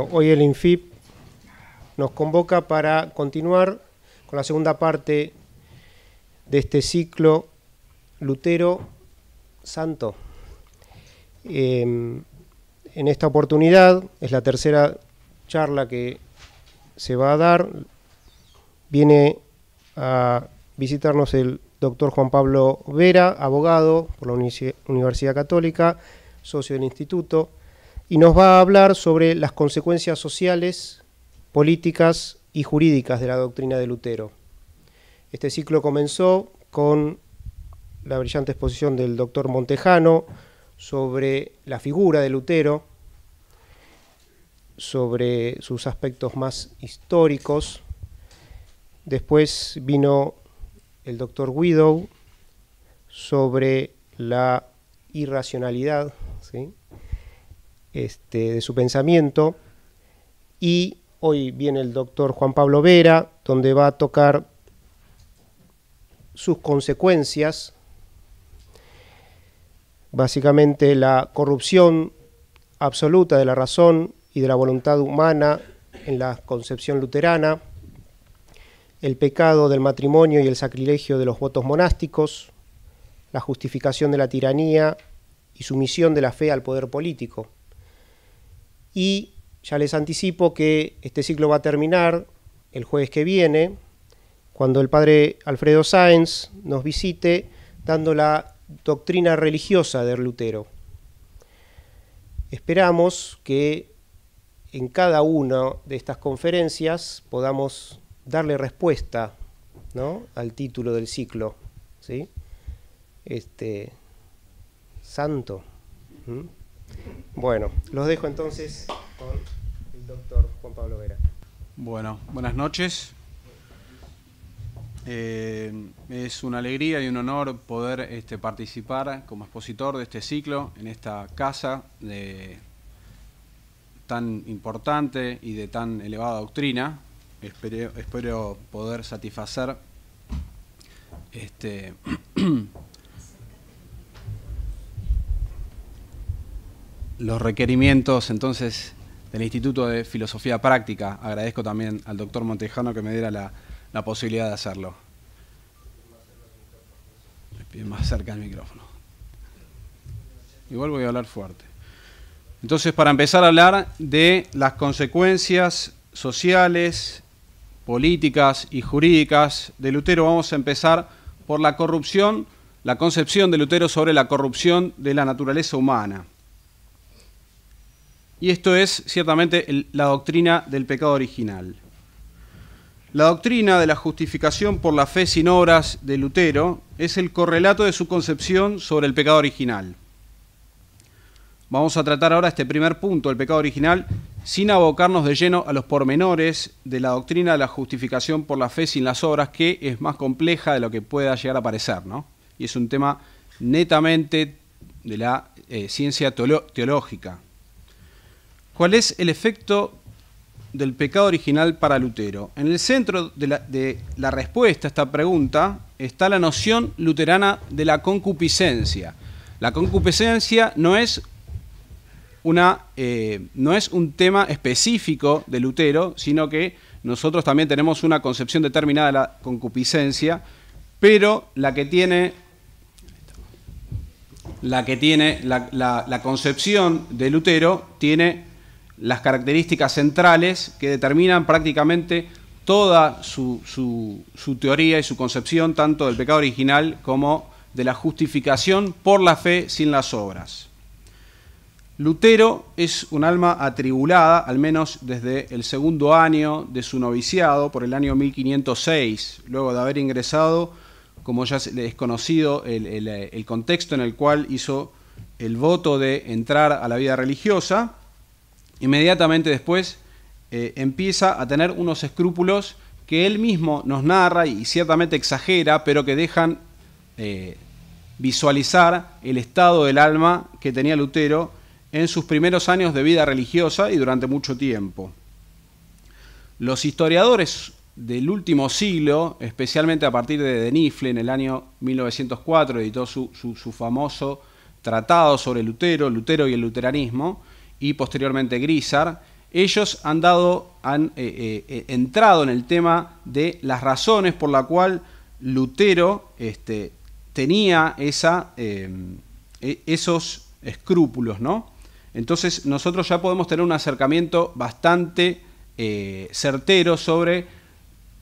Bueno, hoy el INFIP nos convoca para continuar con la segunda parte de este ciclo Lutero Santo. En esta oportunidad, es la tercera charla que se va a dar, viene a visitarnos el doctor Juan Pablo Vera, abogado por la Universidad Católica, socio del Instituto, y nos va a hablar sobre las consecuencias sociales, políticas y jurídicas de la doctrina de Lutero. Este ciclo comenzó con la brillante exposición del doctor Montejano sobre la figura de Lutero, sobre sus aspectos más históricos. Después vino el doctor Widow sobre la irracionalidad, ¿sí?, de su pensamiento, y hoy viene el doctor Juan Pablo Vera, donde va a tocar sus consecuencias, básicamente la corrupción absoluta de la razón y de la voluntad humana en la concepción luterana, el pecado del matrimonio y el sacrilegio de los votos monásticos, la justificación de la tiranía y sumisión de la fe al poder político. Y ya les anticipo que este ciclo va a terminar el jueves que viene, cuando el padre Alfredo Sáenz nos visite dando la doctrina religiosa de Lutero. Esperamos que en cada una de estas conferencias podamos darle respuesta, ¿no?, al título del ciclo, ¿sí? Santo. Bueno, los dejo entonces con el doctor Juan Pablo Vera. Bueno, buenas noches. Es una alegría y un honor poder participar como expositor de este ciclo en esta casa tan importante y de tan elevada doctrina. Espero poder satisfacer los requerimientos entonces del Instituto de Filosofía Práctica. Agradezco también al doctor Montejano que me diera la posibilidad de hacerlo. Me pide más cerca el micrófono. Igual voy a hablar fuerte. Entonces, para empezar a hablar de las consecuencias sociales, políticas y jurídicas de Lutero, vamos a empezar por la corrupción, la concepción de Lutero sobre la corrupción de la naturaleza humana. Y esto es ciertamente la doctrina del pecado original. La doctrina de la justificación por la fe sin obras de Lutero es el correlato de su concepción sobre el pecado original. Vamos a tratar ahora este primer punto, el pecado original, sin abocarnos de lleno a los pormenores de la doctrina de la justificación por la fe sin las obras, que es más compleja de lo que pueda llegar a parecer, ¿no? Y es un tema netamente de la ciencia teológica. ¿Cuál es el efecto del pecado original para Lutero? En el centro de la respuesta a esta pregunta está la noción luterana de la concupiscencia. La concupiscencia no es un tema específico de Lutero, sino que nosotros también tenemos una concepción determinada de la concupiscencia, pero la concepción de Lutero tiene las características centrales que determinan prácticamente toda su teoría y su concepción, tanto del pecado original como de la justificación por la fe sin las obras. Lutero es un alma atribulada, al menos desde el segundo año de su noviciado, por el año 1506, luego de haber ingresado, como ya es conocido, el contexto en el cual hizo el voto de entrar a la vida religiosa. Inmediatamente después empieza a tener unos escrúpulos que él mismo nos narra y ciertamente exagera, pero que dejan visualizar el estado del alma que tenía Lutero en sus primeros años de vida religiosa y durante mucho tiempo. Los historiadores del último siglo, especialmente a partir de De Nifle, en el año 1904, editó su famoso tratado sobre Lutero, Lutero y el luteranismo, y posteriormente Grisar, ellos han entrado en el tema de las razones por la cual Lutero tenía esos escrúpulos, ¿no? Entonces nosotros ya podemos tener un acercamiento bastante certero sobre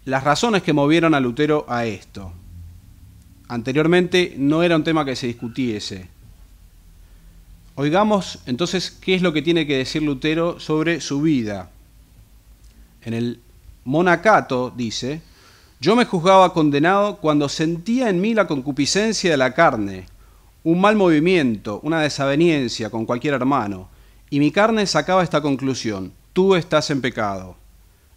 las razones que movieron a Lutero a esto. Anteriormente no era un tema que se discutiese. Oigamos entonces qué es lo que tiene que decir Lutero sobre su vida. En el Monacato dice: yo me juzgaba condenado cuando sentía en mí la concupiscencia de la carne, un mal movimiento, una desaveniencia con cualquier hermano, y mi carne sacaba esta conclusión: tú estás en pecado.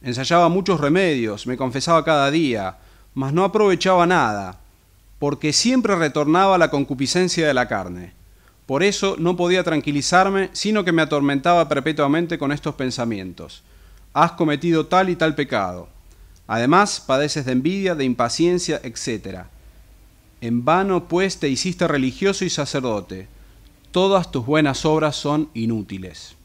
Ensayaba muchos remedios, me confesaba cada día, mas no aprovechaba nada, porque siempre retornaba la concupiscencia de la carne. Por eso no podía tranquilizarme, sino que me atormentaba perpetuamente con estos pensamientos: has cometido tal y tal pecado. Además, padeces de envidia, de impaciencia, etc. En vano, pues, te hiciste religioso y sacerdote. Todas tus buenas obras son inútiles.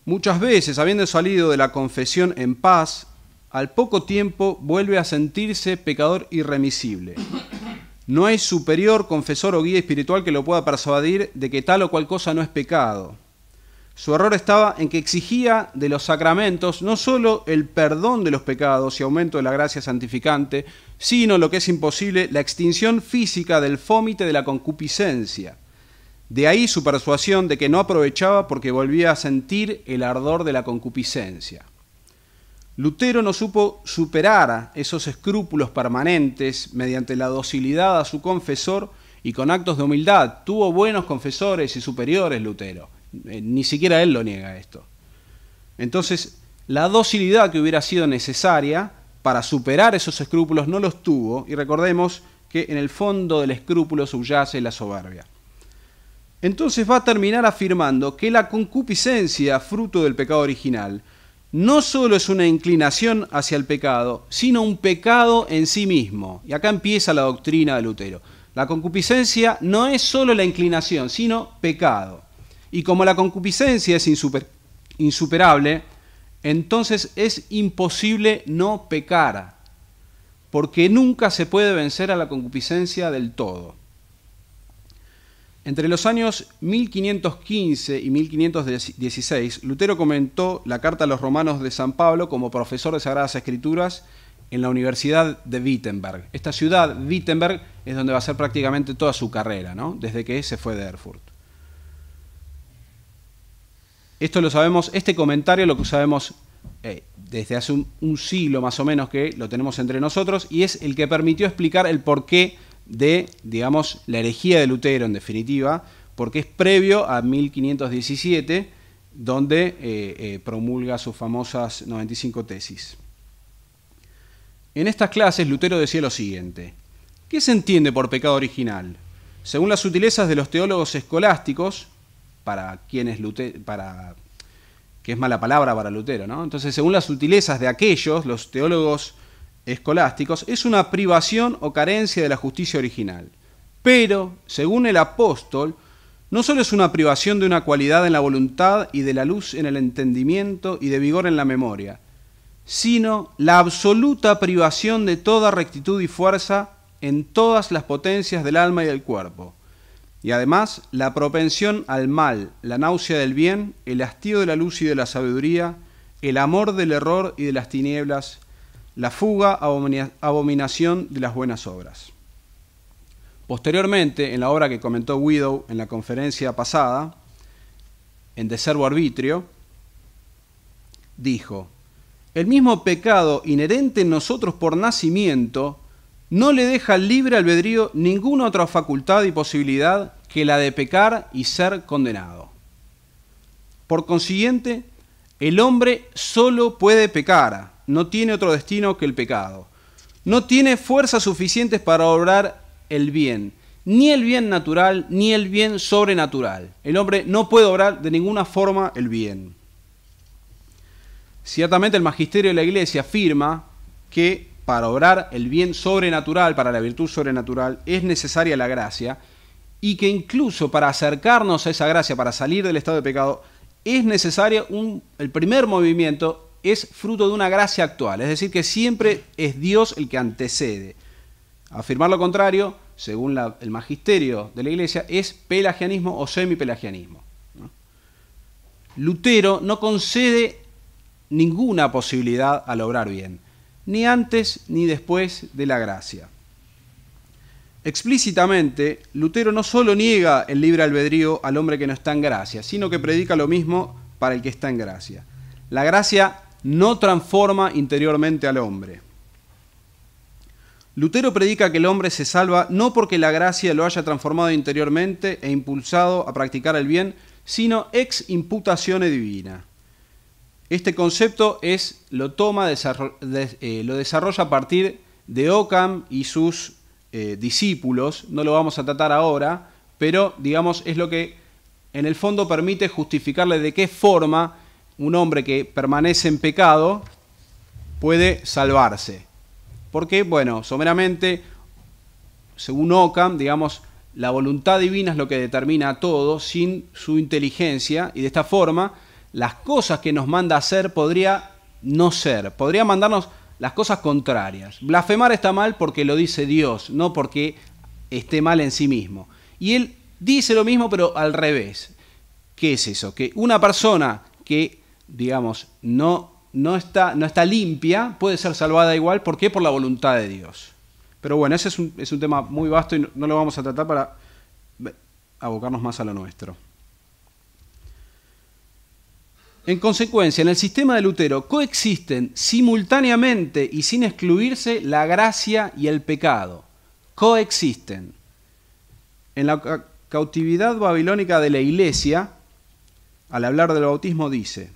Muchas veces, habiendo salido de la confesión en paz, al poco tiempo vuelve a sentirse pecador irremisible. No hay superior, confesor o guía espiritual que lo pueda persuadir de que tal o cual cosa no es pecado. Su error estaba en que exigía de los sacramentos no solo el perdón de los pecados y aumento de la gracia santificante, sino, lo que es imposible, la extinción física del fómite de la concupiscencia. De ahí su persuasión de que no aprovechaba porque volvía a sentir el ardor de la concupiscencia. Lutero no supo superar esos escrúpulos permanentes mediante la docilidad a su confesor y con actos de humildad. Tuvo buenos confesores y superiores Lutero. Ni siquiera él lo niega esto. Entonces, la docilidad que hubiera sido necesaria para superar esos escrúpulos no los tuvo, y recordemos que en el fondo del escrúpulo subyace la soberbia. Entonces va a terminar afirmando que la concupiscencia, fruto del pecado original, no solo es una inclinación hacia el pecado, sino un pecado en sí mismo. Y acá empieza la doctrina de Lutero. La concupiscencia no es solo la inclinación, sino pecado. Y como la concupiscencia es insuperable, entonces es imposible no pecar, porque nunca se puede vencer a la concupiscencia del todo. Entre los años 1515 y 1516, Lutero comentó la carta a los romanos de San Pablo como profesor de Sagradas Escrituras en la Universidad de Wittenberg. Esta ciudad, Wittenberg, es donde va a hacer prácticamente toda su carrera, ¿no? Desde que se fue de Erfurt. Esto lo sabemos, este comentario lo que sabemos desde hace un siglo más o menos que lo tenemos entre nosotros, y es el que permitió explicar el porqué de, digamos, la herejía de Lutero, en definitiva, porque es previo a 1517, donde promulga sus famosas 95 tesis. En estas clases Lutero decía lo siguiente: ¿qué se entiende por pecado original? Según las sutilezas de los teólogos escolásticos, que es mala palabra para Lutero, ¿no? Entonces, según las sutilezas de aquellos, los teólogos escolásticos, es una privación o carencia de la justicia original. Pero, según el apóstol, no solo es una privación de una cualidad en la voluntad y de la luz en el entendimiento y de vigor en la memoria, sino la absoluta privación de toda rectitud y fuerza en todas las potencias del alma y del cuerpo. Y además, la propensión al mal, la náusea del bien, el hastío de la luz y de la sabiduría, el amor del error y de las tinieblas, la fuga, abominación de las buenas obras. Posteriormente, en la obra que comentó Widow en la conferencia pasada, en De Servo Arbitrio, dijo: el mismo pecado inherente en nosotros por nacimiento no le deja libre albedrío ninguna otra facultad y posibilidad que la de pecar y ser condenado. Por consiguiente, el hombre solo puede pecar, no tiene otro destino que el pecado. No tiene fuerzas suficientes para obrar el bien, ni el bien natural, ni el bien sobrenatural. El hombre no puede obrar de ninguna forma el bien. Ciertamente el magisterio de la Iglesia afirma que para obrar el bien sobrenatural, para la virtud sobrenatural, es necesaria la gracia, y que incluso para acercarnos a esa gracia, para salir del estado de pecado, es necesario, el primer movimiento es fruto de una gracia actual, es decir, que siempre es Dios el que antecede. Afirmar lo contrario, según el magisterio de la Iglesia, es pelagianismo o semipelagianismo, ¿no? Lutero no concede ninguna posibilidad al obrar bien, ni antes ni después de la gracia. Explícitamente, Lutero no solo niega el libre albedrío al hombre que no está en gracia, sino que predica lo mismo para el que está en gracia. La gracia no transforma interiormente al hombre. Lutero predica que el hombre se salva no porque la gracia lo haya transformado interiormente e impulsado a practicar el bien, sino ex imputatione divina. Este concepto lo desarrolla a partir de Occam y sus discípulos. No lo vamos a tratar ahora, pero digamos es lo que en el fondo permite justificarle de qué forma un hombre que permanece en pecado puede salvarse. Porque, bueno, someramente, según Occam, digamos, la voluntad divina es lo que determina todo sin su inteligencia, y de esta forma las cosas que nos manda hacer podría no ser, podría mandarnos las cosas contrarias. Blasfemar está mal porque lo dice Dios, no porque esté mal en sí mismo. Y él dice lo mismo, pero al revés. ¿Qué es eso? Que una persona que, digamos, no está limpia puede ser salvada igual. ¿Por qué? Por la voluntad de Dios. Pero bueno, ese es un tema muy vasto y no lo vamos a tratar para abocarnos más a lo nuestro. En consecuencia, en el sistema de Lutero coexisten simultáneamente y sin excluirse la gracia y el pecado. Coexisten. En la cautividad babilónica de la Iglesia, al hablar del bautismo dice: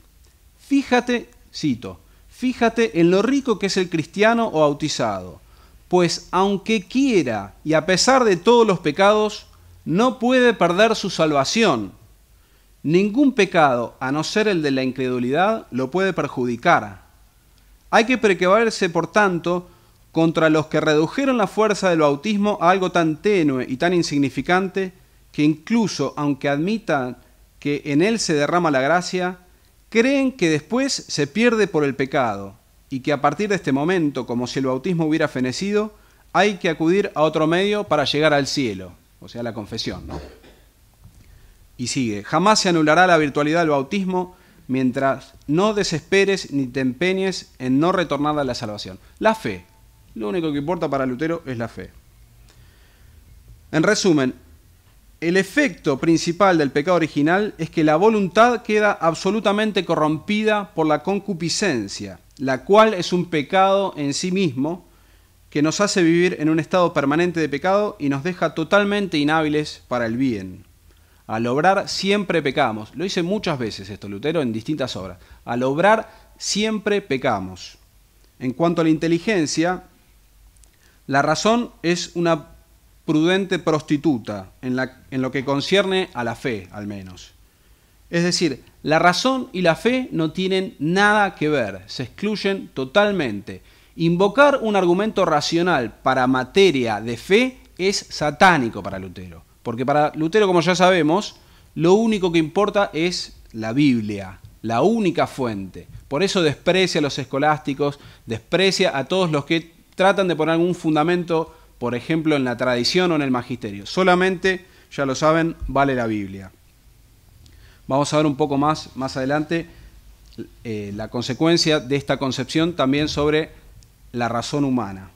fíjate, cito, fíjate en lo rico que es el cristiano o bautizado, pues aunque quiera y a pesar de todos los pecados, no puede perder su salvación. Ningún pecado, a no ser el de la incredulidad, lo puede perjudicar. Hay que precaverse, por tanto, contra los que redujeron la fuerza del bautismo a algo tan tenue y tan insignificante que incluso, aunque admitan que en él se derrama la gracia, creen que después se pierde por el pecado y que a partir de este momento, como si el bautismo hubiera fenecido, hay que acudir a otro medio para llegar al cielo, o sea, la confesión, ¿no? Y sigue: jamás se anulará la virtualidad del bautismo mientras no desesperes ni te empeñes en no retornar a la salvación. La fe. Lo único que importa para Lutero es la fe. En resumen, el efecto principal del pecado original es que la voluntad queda absolutamente corrompida por la concupiscencia, la cual es un pecado en sí mismo que nos hace vivir en un estado permanente de pecado y nos deja totalmente inhábiles para el bien. Al obrar siempre pecamos. Lo dice muchas veces esto Lutero en distintas obras. Al obrar siempre pecamos. En cuanto a la inteligencia, la razón es una prudente prostituta en lo que concierne a la fe, al menos. Es decir, la razón y la fe no tienen nada que ver, se excluyen totalmente. Invocar un argumento racional para materia de fe es satánico para Lutero. Porque para Lutero, como ya sabemos, lo único que importa es la Biblia, la única fuente. Por eso desprecia a los escolásticos, desprecia a todos los que tratan de poner algún fundamento, por ejemplo, en la tradición o en el magisterio. Solamente, ya lo saben, vale la Biblia. Vamos a ver un poco más adelante la consecuencia de esta concepción también sobre la razón humana.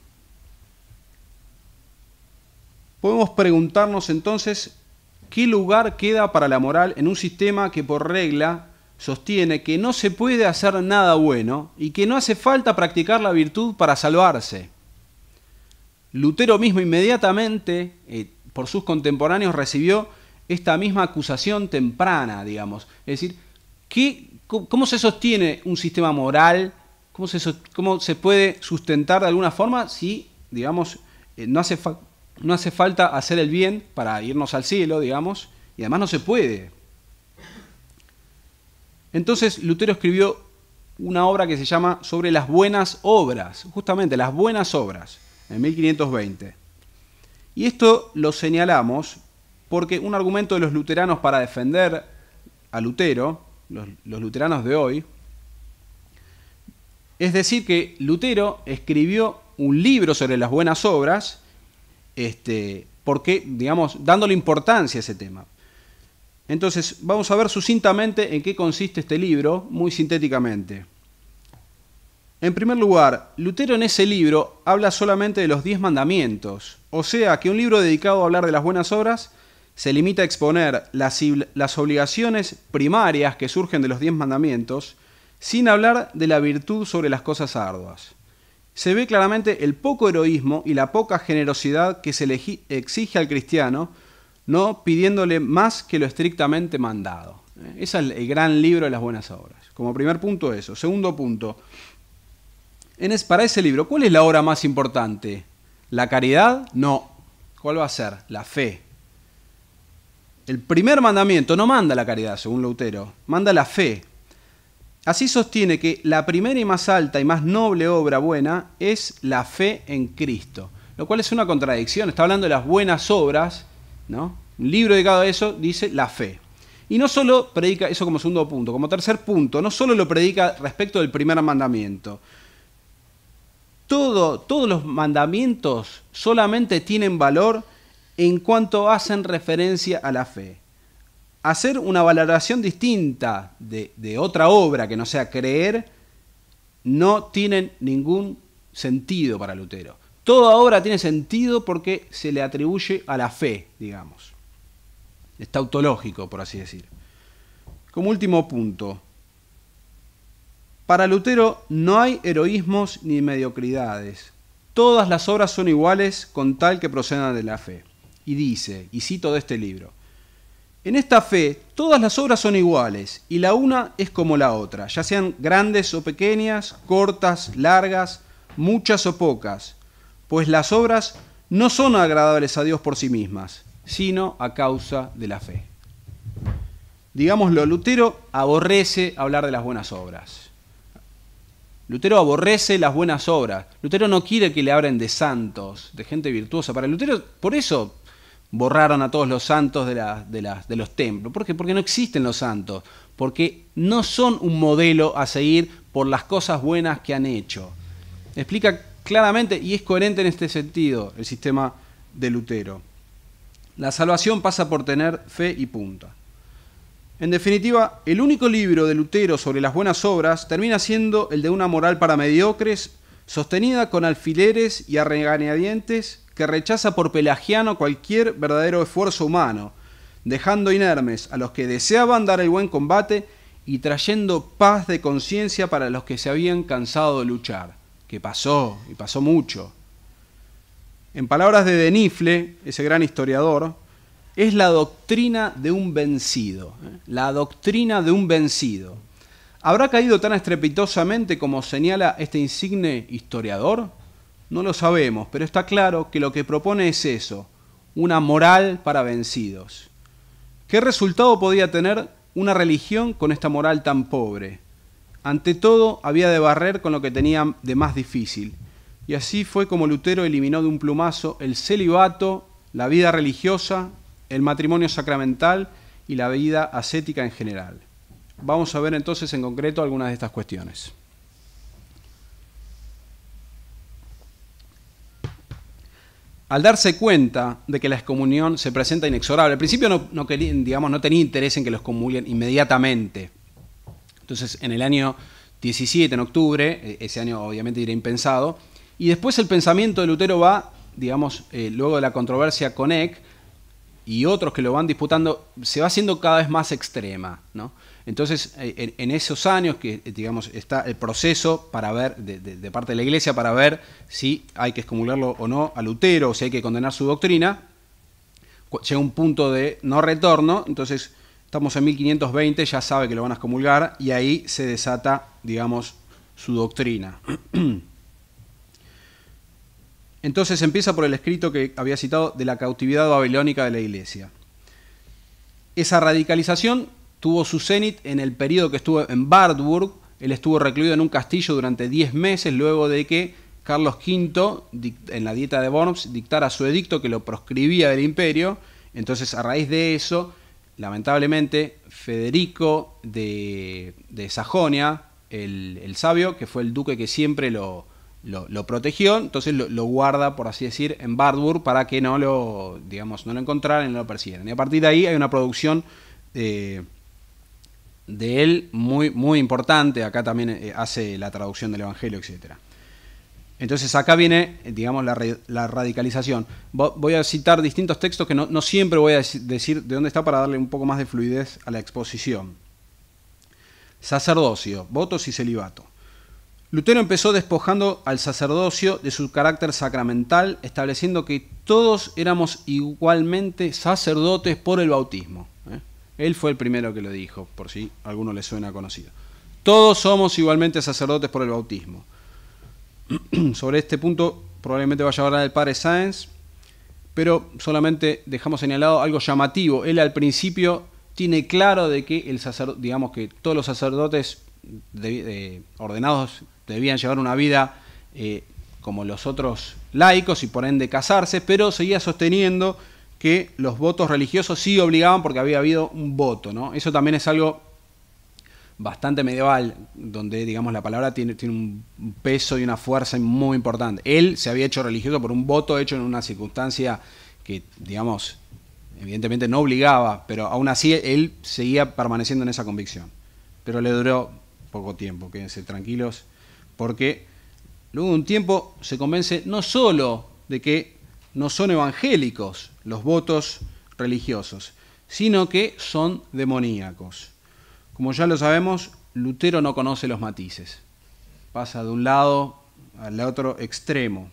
Podemos preguntarnos entonces qué lugar queda para la moral en un sistema que por regla sostiene que no se puede hacer nada bueno y que no hace falta practicar la virtud para salvarse. Lutero mismo inmediatamente, por sus contemporáneos, recibió esta misma acusación temprana, digamos. Es decir, ¿cómo se sostiene un sistema moral? ¿Cómo se puede sustentar de alguna forma si, digamos, no hace falta hacer el bien para irnos al cielo, digamos, y además no se puede? Entonces Lutero escribió una obra que se llama Sobre las buenas obras, justamente las buenas obras, en 1520. Y esto lo señalamos porque un argumento de los luteranos para defender a Lutero los luteranos de hoy. Es decir, que Lutero escribió un libro sobre las buenas obras, porque, digamos, dándole importancia a ese tema. Entonces, vamos a ver sucintamente en qué consiste este libro, muy sintéticamente. En primer lugar, Lutero en ese libro habla solamente de los 10 mandamientos, o sea que un libro dedicado a hablar de las buenas obras se limita a exponer las obligaciones primarias que surgen de los 10 mandamientos, sin hablar de la virtud sobre las cosas arduas. Se ve claramente el poco heroísmo y la poca generosidad que se le exige al cristiano, no pidiéndole más que lo estrictamente mandado. Ese es el gran libro de las buenas obras. Como primer punto eso. Segundo punto, para ese libro, ¿cuál es la obra más importante? ¿La caridad? No. ¿Cuál va a ser? La fe. El primer mandamiento no manda la caridad, según Lutero, manda la fe. Así sostiene que la primera y más alta y más noble obra buena es la fe en Cristo, lo cual es una contradicción. Está hablando de las buenas obras, ¿no? Un libro dedicado a eso dice la fe. Y no solo predica eso como segundo punto, como tercer punto, no solo lo predica respecto del primer mandamiento. Todos los mandamientos solamente tienen valor en cuanto hacen referencia a la fe. Hacer una valoración distinta de otra obra que no sea creer no tiene ningún sentido para Lutero. Toda obra tiene sentido porque se le atribuye a la fe, digamos. Es tautológico, por así decir. Como último punto, para Lutero no hay heroísmos ni mediocridades. Todas las obras son iguales con tal que procedan de la fe. Y dice, y cito de este libro, en esta fe todas las obras son iguales y la una es como la otra, ya sean grandes o pequeñas, cortas, largas, muchas o pocas, pues las obras no son agradables a Dios por sí mismas, sino a causa de la fe. Digámoslo, Lutero aborrece hablar de las buenas obras. Lutero aborrece las buenas obras. Lutero no quiere que le hablen de santos, de gente virtuosa. Para Lutero, por eso borraron a todos los santos de los templos. ¿Por qué? Porque no existen los santos. Porque no son un modelo a seguir por las cosas buenas que han hecho. Explica claramente y es coherente en este sentido el sistema de Lutero. La salvación pasa por tener fe y punto. En definitiva, el único libro de Lutero sobre las buenas obras termina siendo el de una moral para mediocres, sostenida con alfileres y a regañadientes, que rechaza por pelagiano cualquier verdadero esfuerzo humano, dejando inermes a los que deseaban dar el buen combate y trayendo paz de conciencia para los que se habían cansado de luchar, que pasó, y pasó mucho. En palabras de Denifle, ese gran historiador, es la doctrina de un vencido. La doctrina de un vencido. ¿Habrá caído tan estrepitosamente como señala este insigne historiador? No lo sabemos, pero está claro que lo que propone es eso, una moral para vencidos. ¿Qué resultado podía tener una religión con esta moral tan pobre? Ante todo, había de barrer con lo que tenía de más difícil. Y así fue como Lutero eliminó de un plumazo el celibato, la vida religiosa, el matrimonio sacramental y la vida ascética en general. Vamos a ver entonces en concreto algunas de estas cuestiones. Al darse cuenta de que la excomunión se presenta inexorable, al principio no tenía interés en que los excomulguen inmediatamente. Entonces, en el año 17, en octubre, ese año obviamente era impensado, y después el pensamiento de Lutero va, luego de la controversia con Eck, y otros que lo van disputando, se va haciendo cada vez más extrema, ¿no? Entonces, en esos años que está el proceso para ver, de parte de la Iglesia, para ver si hay que excomulgarlo o no a Lutero, o si hay que condenar su doctrina, llega un punto de no retorno, entonces estamos en 1520, ya sabe que lo van a excomulgar, y ahí se desata, su doctrina. Entonces empieza por el escrito que había citado de la cautividad babilónica de la Iglesia. Esa radicalización tuvo su cenit en el periodo que estuvo en Wartburg. Él estuvo recluido en un castillo durante 10 meses luego de que Carlos V, en la Dieta de Worms, dictara su edicto que lo proscribía del imperio. Entonces, a raíz de eso, lamentablemente, Federico de Sajonia, el sabio, que fue el duque que siempre lo protegió, entonces lo guarda, por así decir, en Wartburg para que no lo encontraran y no lo persiguieran. Y a partir de ahí hay una producción de él muy, muy importante. Acá también hace la traducción del Evangelio, etc. Entonces acá viene, digamos, la radicalización. Voy a citar distintos textos que no siempre voy a decir de dónde está para darle un poco más de fluidez a la exposición. Sacerdocio, votos y celibato. Lutero empezó despojando al sacerdocio de su carácter sacramental, estableciendo que todos éramos igualmente sacerdotes por el bautismo. Él fue el primero que lo dijo, por si a alguno le suena conocido. Todos somos igualmente sacerdotes por el bautismo. Sobre este punto probablemente vaya a hablar el padre Sáenz, pero solamente dejamos señalado algo llamativo. Él al principio tiene claro de que digamos que todos los sacerdotes ordenados debían llevar una vida como los otros laicos y por ende casarse, pero seguía sosteniendo que los votos religiosos sí obligaban porque había habido un voto, ¿no? Eso también es algo bastante medieval, donde, digamos, la palabra tiene un peso y una fuerza muy importante. Él se había hecho religioso por un voto hecho en una circunstancia que, digamos, evidentemente no obligaba, pero aún así él seguía permaneciendo en esa convicción. Pero le duró poco tiempo, quédense tranquilos, porque luego de un tiempo se convence no solo de que no son evangélicos los votos religiosos, sino que son demoníacos. Como ya lo sabemos, Lutero no conoce los matices. Pasa de un lado al otro extremo.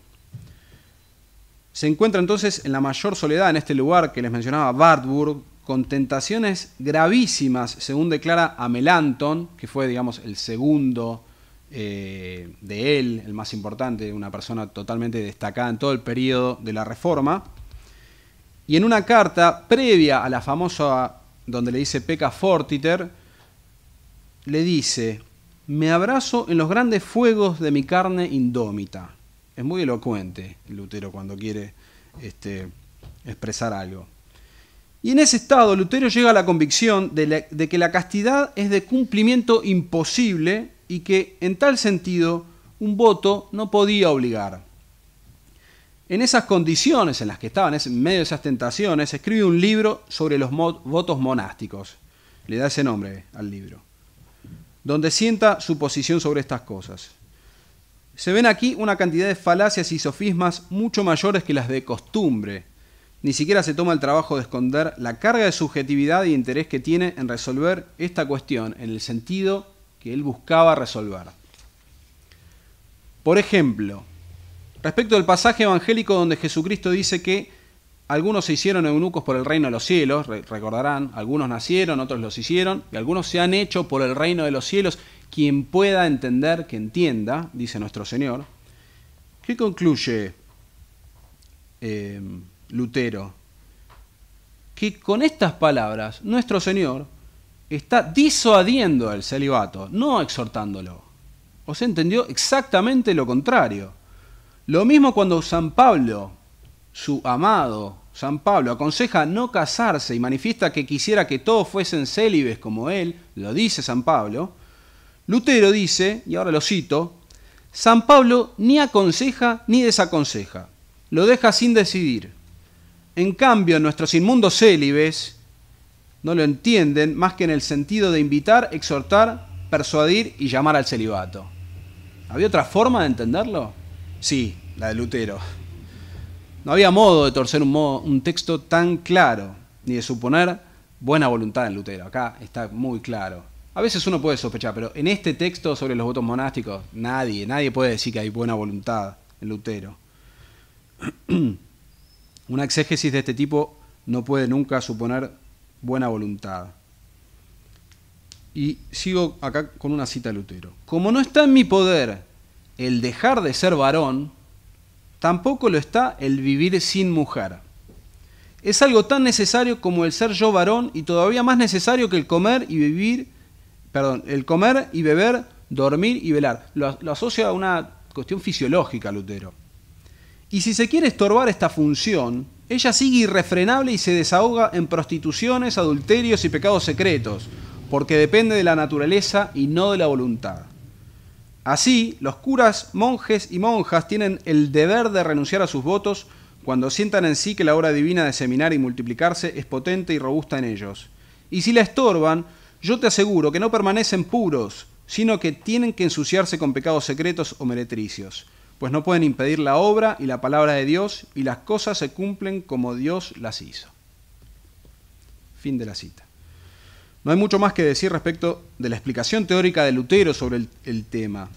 Se encuentra entonces en la mayor soledad en este lugar que les mencionaba, Wartburg, con tentaciones gravísimas, según declara a Melanchthon, que fue, digamos, el segundo de él, el más importante, una persona totalmente destacada en todo el periodo de la Reforma. Y en una carta previa a la famosa, donde le dice Pecca Fortiter, le dice: me abrazo en los grandes fuegos de mi carne indómita. Es muy elocuente Lutero cuando quiere expresar algo. Y en ese estado Lutero llega a la convicción de que la castidad es de cumplimiento imposible y que, en tal sentido, un voto no podía obligar. En esas condiciones en las que estaban, en medio de esas tentaciones, escribe un libro sobre los votos monásticos. Le da ese nombre al libro, donde sienta su posición sobre estas cosas. Se ven aquí una cantidad de falacias y sofismas mucho mayores que las de costumbre. Ni siquiera se toma el trabajo de esconder la carga de subjetividad y interés que tiene en resolver esta cuestión en el sentido que él buscaba resolver. Por ejemplo, respecto del pasaje evangélico donde Jesucristo dice que algunos se hicieron eunucos por el reino de los cielos, recordarán, algunos nacieron, otros los hicieron, y algunos se han hecho por el reino de los cielos. Quien pueda entender, que entienda, dice nuestro Señor. ¿Qué concluye Lutero? Que con estas palabras nuestro Señor está disuadiendo el celibato, no exhortándolo. O sea, entendió exactamente lo contrario. Lo mismo cuando San Pablo, su amado San Pablo, aconseja no casarse y manifiesta que quisiera que todos fuesen célibes como él, lo dice San Pablo. Lutero dice, y ahora lo cito: San Pablo ni aconseja ni desaconseja, lo deja sin decidir. En cambio, nuestros inmundos célibes no lo entienden más que en el sentido de invitar, exhortar, persuadir y llamar al celibato. ¿Había otra forma de entenderlo? Sí, la de Lutero. No había modo de torcer un texto tan claro, ni de suponer buena voluntad en Lutero. Acá está muy claro. A veces uno puede sospechar, pero en este texto sobre los votos monásticos, nadie puede decir que hay buena voluntad en Lutero. Una exégesis de este tipo no puede nunca suponer buena voluntad. Y sigo acá con una cita de Lutero. Como no está en mi poder el dejar de ser varón, tampoco lo está el vivir sin mujer. Es algo tan necesario como el ser yo varón y todavía más necesario que el comer y beber, dormir y velar. Lo asocia a una cuestión fisiológica Lutero. Y si se quiere estorbar esta función, ella sigue irrefrenable y se desahoga en prostituciones, adulterios y pecados secretos, porque depende de la naturaleza y no de la voluntad. Así, los curas, monjes y monjas tienen el deber de renunciar a sus votos cuando sientan en sí que la obra divina de seminar y multiplicarse es potente y robusta en ellos. Y si la estorban, yo te aseguro que no permanecen puros, sino que tienen que ensuciarse con pecados secretos o meretricios, pues no pueden impedir la obra y la palabra de Dios, y las cosas se cumplen como Dios las hizo. Fin de la cita. No hay mucho más que decir respecto de la explicación teórica de Lutero sobre el tema.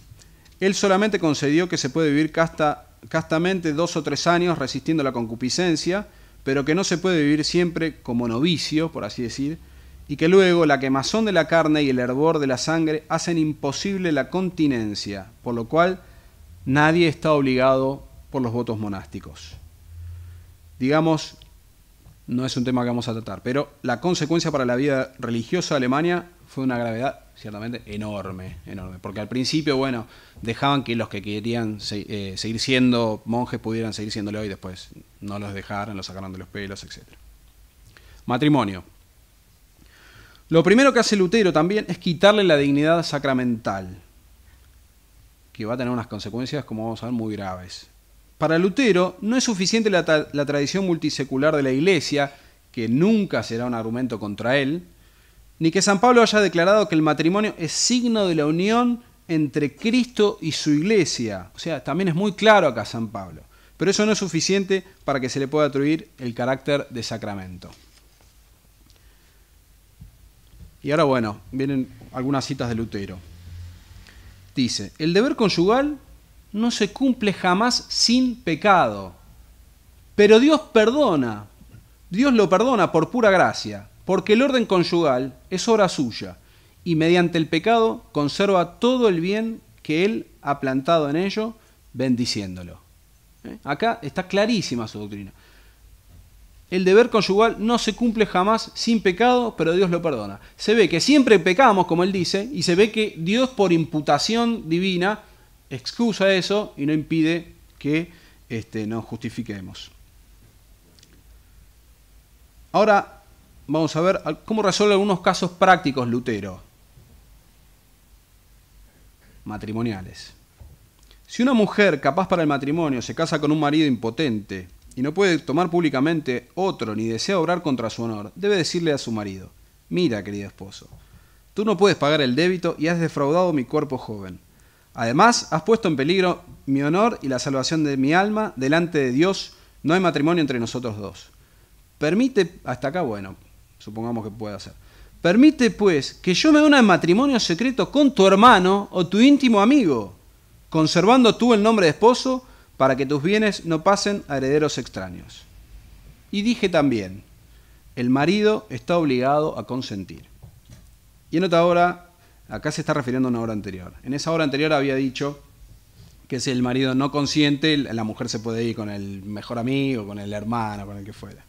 Él solamente concedió que se puede vivir castamente 2 o 3 años resistiendo la concupiscencia, pero que no se puede vivir siempre como novicio, por así decir, y que luego la quemazón de la carne y el hervor de la sangre hacen imposible la continencia, por lo cual nadie está obligado por los votos monásticos. Digamos, no es un tema que vamos a tratar, pero la consecuencia para la vida religiosa de Alemania fue una gravedad ciertamente enorme, porque al principio, bueno, dejaban que los que querían seguir siendo monjes pudieran seguir siéndolo y después no los dejaron, los sacaron de los pelos, etc. Matrimonio. Lo primero que hace Lutero también es quitarle la dignidad sacramental, que va a tener unas consecuencias, como vamos a ver, muy graves. Para Lutero no es suficiente la tradición multisecular de la Iglesia, que nunca será un argumento contra él, ni que San Pablo haya declarado que el matrimonio es signo de la unión entre Cristo y su Iglesia. O sea, también es muy claro acá San Pablo. Pero eso no es suficiente para que se le pueda atribuir el carácter de sacramento. Y ahora, bueno, vienen algunas citas de Lutero. Dice, el deber conyugal no se cumple jamás sin pecado, pero Dios perdona. Dios lo perdona por pura gracia, porque el orden conyugal es obra suya, y mediante el pecado conserva todo el bien que Él ha plantado en ello, bendiciéndolo. Acá está clarísima su doctrina. El deber conyugal no se cumple jamás sin pecado, pero Dios lo perdona. Se ve que siempre pecamos, como él dice, y se ve que Dios por imputación divina excusa eso y no impide que nos justifiquemos. Ahora vamos a ver cómo resuelve algunos casos prácticos Lutero, matrimoniales. Si una mujer capaz para el matrimonio se casa con un marido impotente y no puede tomar públicamente otro ni desea obrar contra su honor, debe decirle a su marido, mira, querido esposo, tú no puedes pagar el débito y has defraudado mi cuerpo joven. Además, has puesto en peligro mi honor y la salvación de mi alma delante de Dios. No hay matrimonio entre nosotros dos. Permite, hasta acá, bueno, supongamos que puede hacer. Permite, pues, que yo me una en matrimonio secreto con tu hermano o tu íntimo amigo, conservando tú el nombre de esposo, para que tus bienes no pasen a herederos extraños. Y dije también, el marido está obligado a consentir. Y en otra hora, acá se está refiriendo a una hora anterior. En esa hora anterior había dicho que si el marido no consiente, la mujer se puede ir con el mejor amigo, con el hermano, con el que fuera.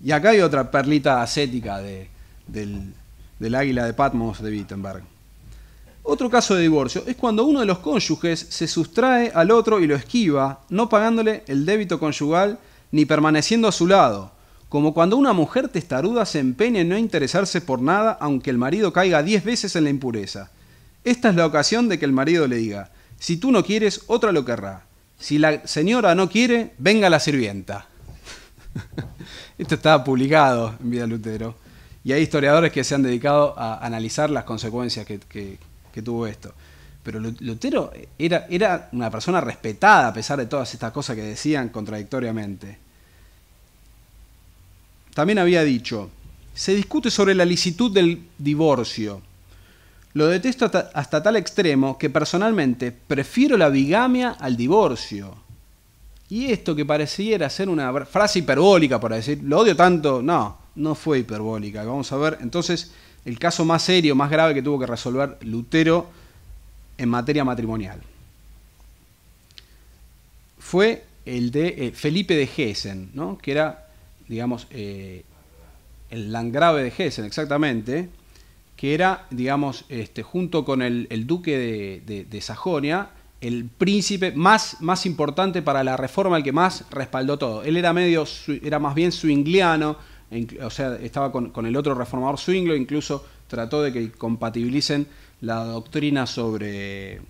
Y acá hay otra perlita ascética del águila de Patmos de Wittenberg. Otro caso de divorcio es cuando uno de los cónyuges se sustrae al otro y lo esquiva, no pagándole el débito conyugal ni permaneciendo a su lado, como cuando una mujer testaruda se empeña en no interesarse por nada aunque el marido caiga 10 veces en la impureza. Esta es la ocasión de que el marido le diga, si tú no quieres, otra lo querrá. Si la señora no quiere, venga la sirvienta. Esto está publicado en Vida Lutero. Y hay historiadores que se han dedicado a analizar las consecuencias que tuvo esto. Pero Lutero era una persona respetada a pesar de todas estas cosas que decían contradictoriamente. También había dicho, se discute sobre la licitud del divorcio. Lo detesto hasta tal extremo que personalmente prefiero la bigamia al divorcio. Y esto que pareciera ser una frase hiperbólica, por decir, lo odio tanto, no fue hiperbólica. Vamos a ver entonces el caso más serio, más grave que tuvo que resolver Lutero en materia matrimonial. Fue el de Felipe de Hessen, ¿no? Que era, digamos, el landgrave de Hessen, exactamente, que era, digamos, junto con el duque de Sajonia, el príncipe más importante para la reforma, el que más respaldó todo. Él era más bien zwingliano, o sea, estaba con el otro reformador Zwinglio, incluso trató de que compatibilicen la doctrina sobre...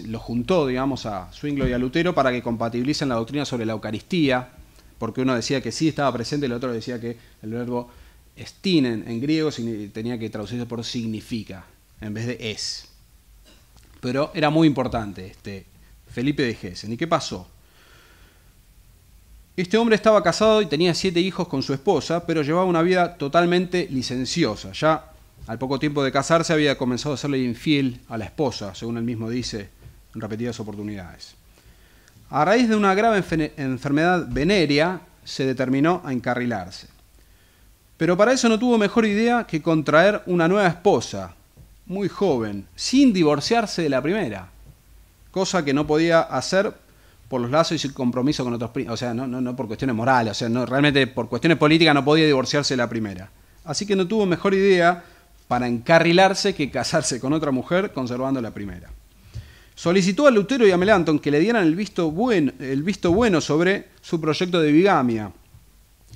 lo juntó, digamos, a Zwinglio y a Lutero para que compatibilicen la doctrina sobre la Eucaristía, porque uno decía que sí estaba presente y el otro decía que el verbo estinen en griego tenía que traducirse por significa, en vez de es. Pero era muy importante Felipe de Hessen. ¿Y qué pasó? Este hombre estaba casado y tenía 7 hijos con su esposa, pero llevaba una vida totalmente licenciosa. Ya al poco tiempo de casarse había comenzado a serle infiel a la esposa, según él mismo dice en repetidas oportunidades. A raíz de una grave enfermedad venérea, se determinó a encarrilarse. Pero para eso no tuvo mejor idea que contraer una nueva esposa, muy joven, sin divorciarse de la primera, cosa que no podía hacer por los lazos y el compromiso con otros príncipes, o sea, no por cuestiones morales, o sea, realmente por cuestiones políticas no podía divorciarse de la primera. Así que no tuvo mejor idea para encarrilarse que casarse con otra mujer conservando la primera. Solicitó a Lutero y a Melanchthon que le dieran el visto bueno sobre su proyecto de bigamia,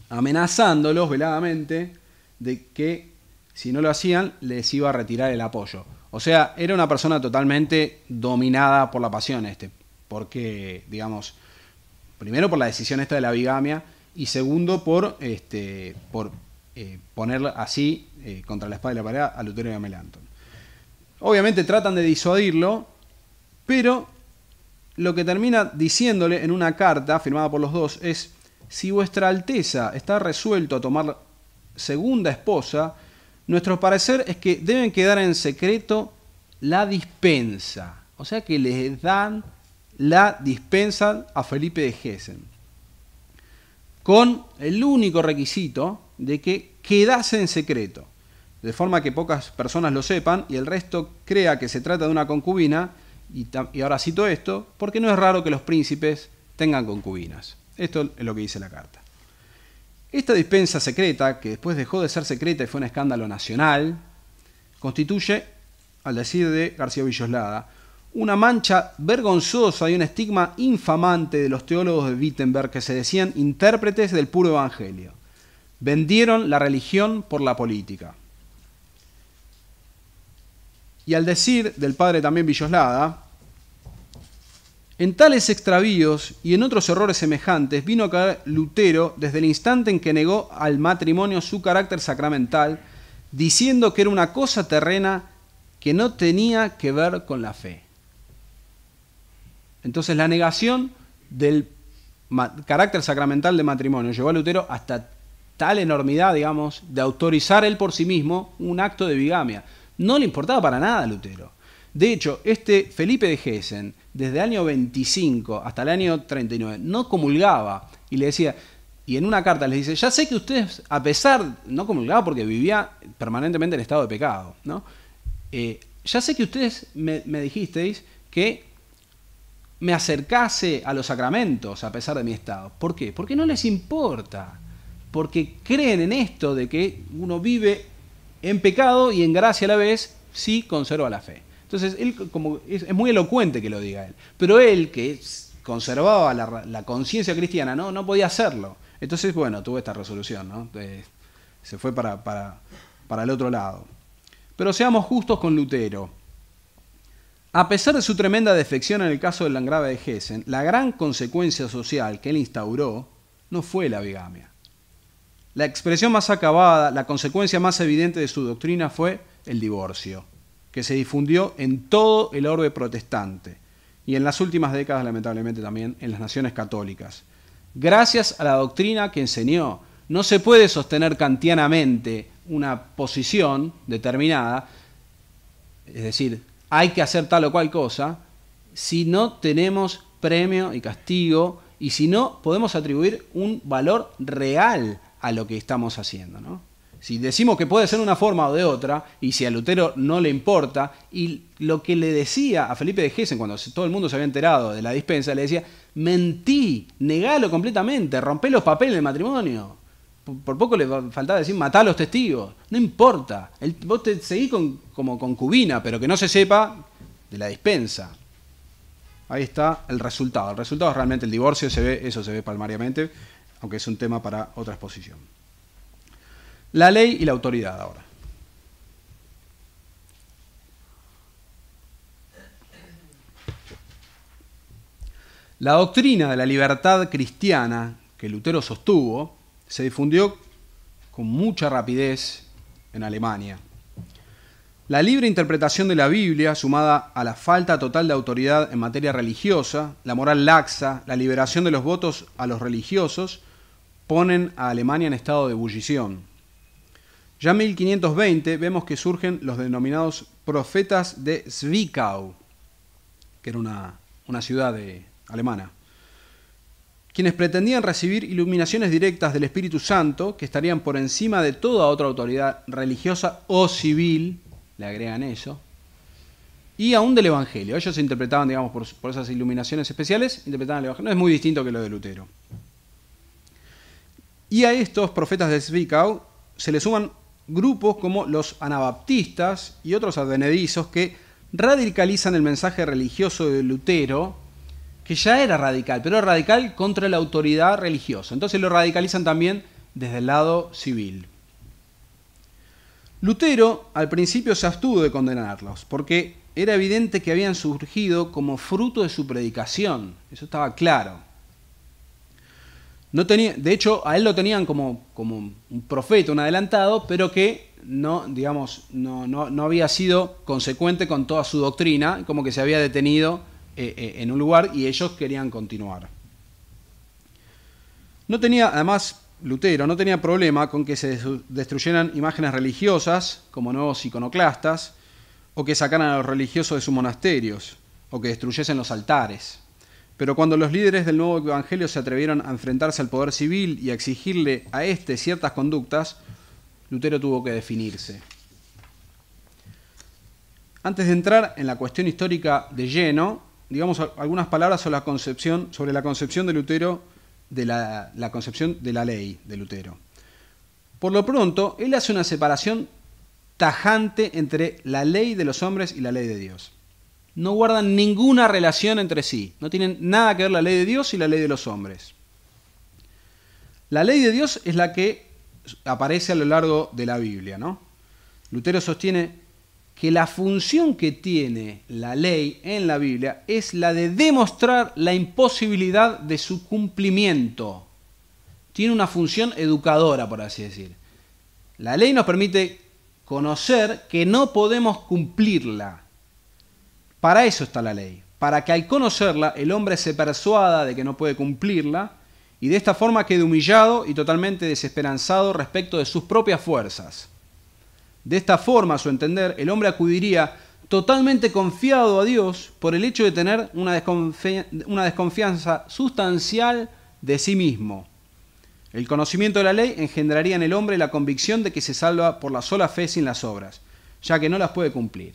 amenazándolos veladamente de que si no lo hacían les iba a retirar el apoyo. O sea, era una persona totalmente dominada por la pasión porque, digamos, primero por la decisión esta de la bigamia y segundo por poner así contra la espada y la pared a Lutero y a Melanchthon. Obviamente tratan de disuadirlo, pero lo que termina diciéndole en una carta firmada por los dos es: si vuestra Alteza está resuelto a tomar segunda esposa, nuestro parecer es que deben quedar en secreto la dispensa. O sea que les dan la dispensa a Felipe de Hessen, con el único requisito de que quedase en secreto, de forma que pocas personas lo sepan y el resto crea que se trata de una concubina. Y ahora cito esto, porque no es raro que los príncipes tengan concubinas. Esto es lo que dice la carta. Esta dispensa secreta, que después dejó de ser secreta y fue un escándalo nacional, constituye, al decir de García Villoslada, una mancha vergonzosa y un estigma infamante de los teólogos de Wittenberg que se decían intérpretes del puro evangelio. Vendieron la religión por la política. Y al decir del padre también Villoslada, en tales extravíos y en otros errores semejantes vino a caer Lutero desde el instante en que negó al matrimonio su carácter sacramental, diciendo que era una cosa terrena que no tenía que ver con la fe. Entonces la negación del carácter sacramental de matrimonio llevó a Lutero hasta tal enormidad, digamos, de autorizar él por sí mismo un acto de bigamia. No le importaba para nada a Lutero. De hecho, Felipe de Hessen, desde el año 25 hasta el año 39, no comulgaba. Y le decía, y en una carta les dice, ya sé que ustedes, a pesar, no comulgaba porque vivía permanentemente en estado de pecado, ¿no? Ya sé que ustedes me dijisteis que me acercase a los sacramentos a pesar de mi estado. ¿Por qué? Porque no les importa. Porque creen en esto de que uno vive en pecado y en gracia a la vez sí conserva la fe. Entonces, él como es muy elocuente que lo diga él. Pero él, que conservaba la conciencia cristiana, no podía hacerlo. Entonces, bueno, tuvo esta resolución, ¿no? Se fue para el otro lado. Pero seamos justos con Lutero. A pesar de su tremenda defección en el caso del landgrave de Hessen, la gran consecuencia social que él instauró no fue la bigamia. La expresión más acabada, la consecuencia más evidente de su doctrina fue el divorcio, que se difundió en todo el orbe protestante y en las últimas décadas, lamentablemente, también en las naciones católicas. Gracias a la doctrina que enseñó, no se puede sostener kantianamente una posición determinada, es decir, hay que hacer tal o cual cosa, si no tenemos premio y castigo y si no podemos atribuir un valor real a lo que estamos haciendo, ¿no? Si decimos que puede ser una forma o de otra, y si a Lutero no le importa, y lo que le decía a Felipe de Hessen cuando todo el mundo se había enterado de la dispensa, le decía, mentí, negalo completamente, rompé los papeles del matrimonio. Por poco le faltaba decir, matá a los testigos. No importa, vos te seguís como concubina, pero que no se sepa de la dispensa. Ahí está el resultado. El resultado es realmente el divorcio, eso se ve palmariamente, aunque es un tema para otra exposición. La ley y la autoridad ahora. La doctrina de la libertad cristiana que Lutero sostuvo se difundió con mucha rapidez en Alemania. La libre interpretación de la Biblia, sumada a la falta total de autoridad en materia religiosa, la moral laxa, la liberación de los votos a los religiosos, ponen a Alemania en estado de ebullición. Ya en 1520 vemos que surgen los denominados profetas de Zwickau, que era una ciudad alemana, quienes pretendían recibir iluminaciones directas del Espíritu Santo, que estarían por encima de toda otra autoridad religiosa o civil, le agregan eso, y aún del Evangelio. Ellos se interpretaban, digamos, por esas iluminaciones especiales, interpretaban el Evangelio. No es muy distinto que lo de Lutero. Y a estos profetas de Zwickau se le suman grupos como los anabaptistas y otros advenedizos que radicalizan el mensaje religioso de Lutero, que ya era radical, pero era radical contra la autoridad religiosa. Entonces lo radicalizan también desde el lado civil. Lutero al principio se abstuvo de condenarlos, porque era evidente que habían surgido como fruto de su predicación. Eso estaba claro. De hecho, a él lo tenían como un profeta, un adelantado, pero que no había sido consecuente con toda su doctrina, como que se había detenido en un lugar y ellos querían continuar. Además, Lutero no tenía problema con que se destruyeran imágenes religiosas, como nuevos iconoclastas, o que sacaran a los religiosos de sus monasterios, o que destruyesen los altares. Pero cuando los líderes del nuevo evangelio se atrevieron a enfrentarse al poder civil y a exigirle a éste ciertas conductas, Lutero tuvo que definirse. Antes de entrar en la cuestión histórica de lleno, digamos algunas palabras sobre la concepción de Lutero, de la concepción de la ley de Lutero. Por lo pronto, él hace una separación tajante entre la ley de los hombres y la ley de Dios. No guardan ninguna relación entre sí. No tienen nada que ver la ley de Dios y la ley de los hombres. La ley de Dios es la que aparece a lo largo de la Biblia, ¿no? Lutero sostiene que la función que tiene la ley en la Biblia es la de demostrar la imposibilidad de su cumplimiento. Tiene una función educadora, por así decir. La ley nos permite conocer que no podemos cumplirla. Para eso está la ley, para que al conocerla el hombre se persuada de que no puede cumplirla y de esta forma quede humillado y totalmente desesperanzado respecto de sus propias fuerzas. De esta forma, a su entender, el hombre acudiría totalmente confiado a Dios por el hecho de tener una desconfianza sustancial de sí mismo. El conocimiento de la ley engendraría en el hombre la convicción de que se salva por la sola fe sin las obras, ya que no las puede cumplir.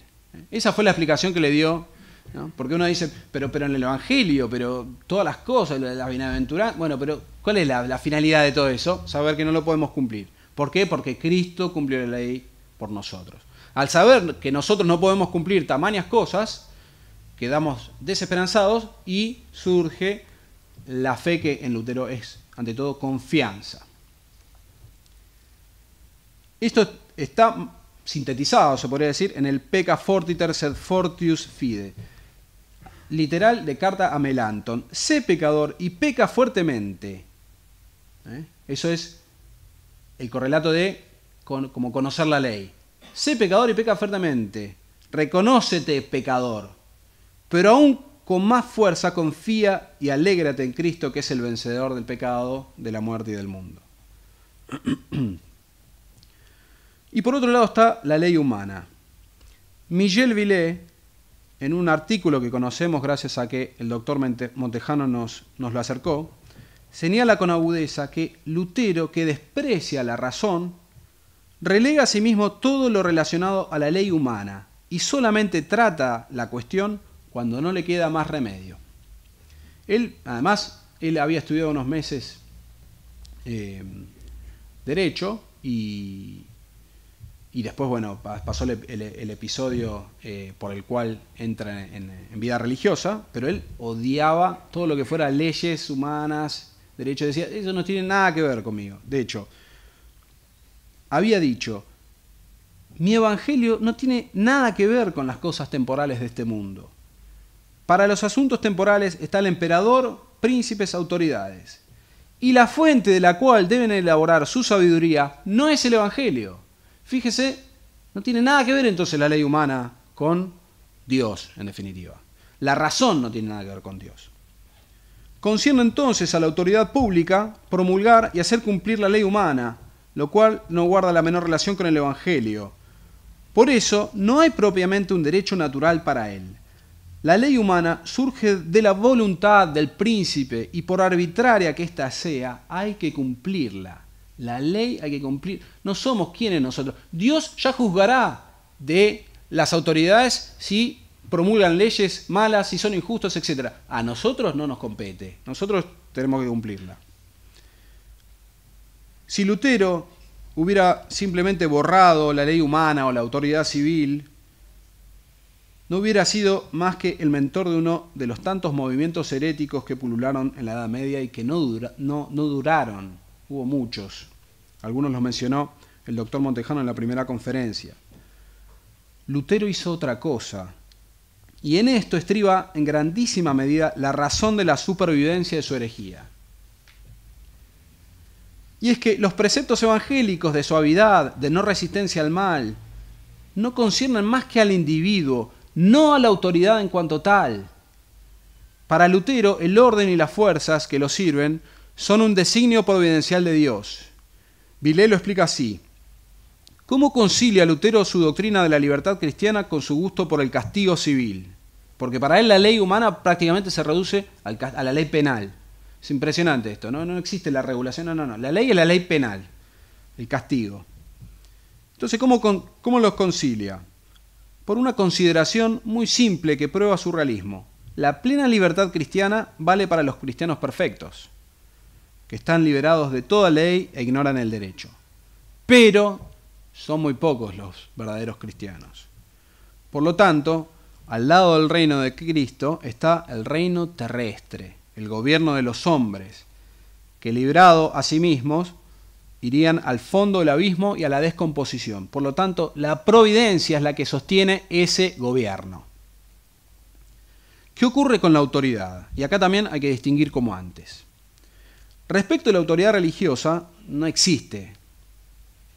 Esa fue la explicación que le dio, ¿no? Porque uno dice, pero en el Evangelio, pero todas las cosas, la bienaventuranza, bueno, pero ¿cuál es la finalidad de todo eso? Saber que no lo podemos cumplir. ¿Por qué? Porque Cristo cumplió la ley por nosotros. Al saber que nosotros no podemos cumplir tamañas cosas, quedamos desesperanzados y surge la fe que en Lutero es, ante todo, confianza. Esto está sintetizado, se podría decir, en el Pecca fortiter sed fortius fide, literal de carta a Melanchthon. Sé pecador y peca fuertemente. Eso es el correlato de como conocer la ley. Sé pecador y peca fuertemente. Reconócete pecador. Pero aún con más fuerza confía y alégrate en Cristo, que es el vencedor del pecado, de la muerte y del mundo. Y por otro lado está la ley humana. Michel Villé, en un artículo que conocemos gracias a que el doctor Montejano nos lo acercó, señala con agudeza que Lutero, que desprecia la razón, relega a sí mismo todo lo relacionado a la ley humana y solamente trata la cuestión cuando no le queda más remedio. Él había estudiado unos meses Derecho y y después, bueno, pasó el episodio por el cual entra en vida religiosa, pero él odiaba todo lo que fuera leyes humanas, derechos, decía, eso no tiene nada que ver conmigo. De hecho, había dicho, mi evangelio no tiene nada que ver con las cosas temporales de este mundo. Para los asuntos temporales está el emperador, príncipes, autoridades. Y la fuente de la cual deben elaborar su sabiduría no es el evangelio. Fíjese, no tiene nada que ver entonces la ley humana con Dios, en definitiva. La razón no tiene nada que ver con Dios. Concierne entonces a la autoridad pública promulgar y hacer cumplir la ley humana, lo cual no guarda la menor relación con el evangelio. Por eso, no hay propiamente un derecho natural para él. La ley humana surge de la voluntad del príncipe y por arbitraria que ésta sea, hay que cumplirla. La ley hay que cumplir. No somos quienes nosotros. Dios ya juzgará de las autoridades si promulgan leyes malas, si son injustos, etc. A nosotros no nos compete. Nosotros tenemos que cumplirla. Si Lutero hubiera simplemente borrado la ley humana o la autoridad civil, no hubiera sido más que el mentor de uno de los tantos movimientos heréticos que pulularon en la Edad Media y que no duraron. Hubo muchos. Algunos los mencionó el doctor Montejano en la primera conferencia. Lutero hizo otra cosa. Y en esto estriba en grandísima medida la razón de la supervivencia de su herejía. Y es que los preceptos evangélicos de suavidad, de no resistencia al mal, no conciernen más que al individuo, no a la autoridad en cuanto tal. Para Lutero, el orden y las fuerzas que lo sirven son un designio providencial de Dios. Villés lo explica así. ¿Cómo concilia Lutero su doctrina de la libertad cristiana con su gusto por el castigo civil? Porque para él la ley humana prácticamente se reduce a la ley penal. Es impresionante esto, ¿no? No existe la regulación, no. La ley es la ley penal, el castigo. Entonces, ¿cómo los concilia? Por una consideración muy simple que prueba su realismo. La plena libertad cristiana vale para los cristianos perfectos, que están liberados de toda ley e ignoran el derecho. Pero son muy pocos los verdaderos cristianos. Por lo tanto, al lado del reino de Cristo está el reino terrestre, el gobierno de los hombres, que librado a sí mismos, irían al fondo del abismo y a la descomposición. Por lo tanto, la providencia es la que sostiene ese gobierno. ¿Qué ocurre con la autoridad? Y acá también hay que distinguir como antes. Respecto a la autoridad religiosa, no existe.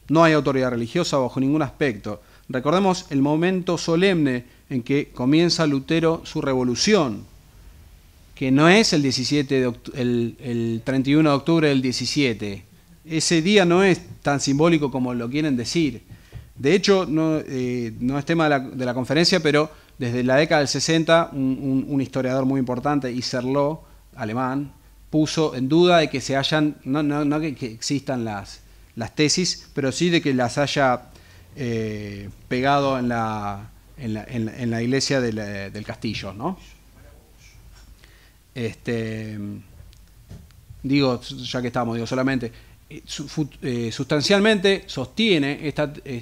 No hay autoridad religiosa bajo ningún aspecto. Recordemos el momento solemne en que comienza Lutero su revolución, que no es el 31 de octubre del 17. Ese día no es tan simbólico como lo quieren decir. De hecho, no es tema de la conferencia, pero desde la década del 60, un historiador muy importante, Isserloh, alemán, puso en duda de que se hayan, no que existan las tesis, pero sí de que las haya pegado en la iglesia del castillo, ¿no? Digo, ya que estamos, solamente sustancialmente sostiene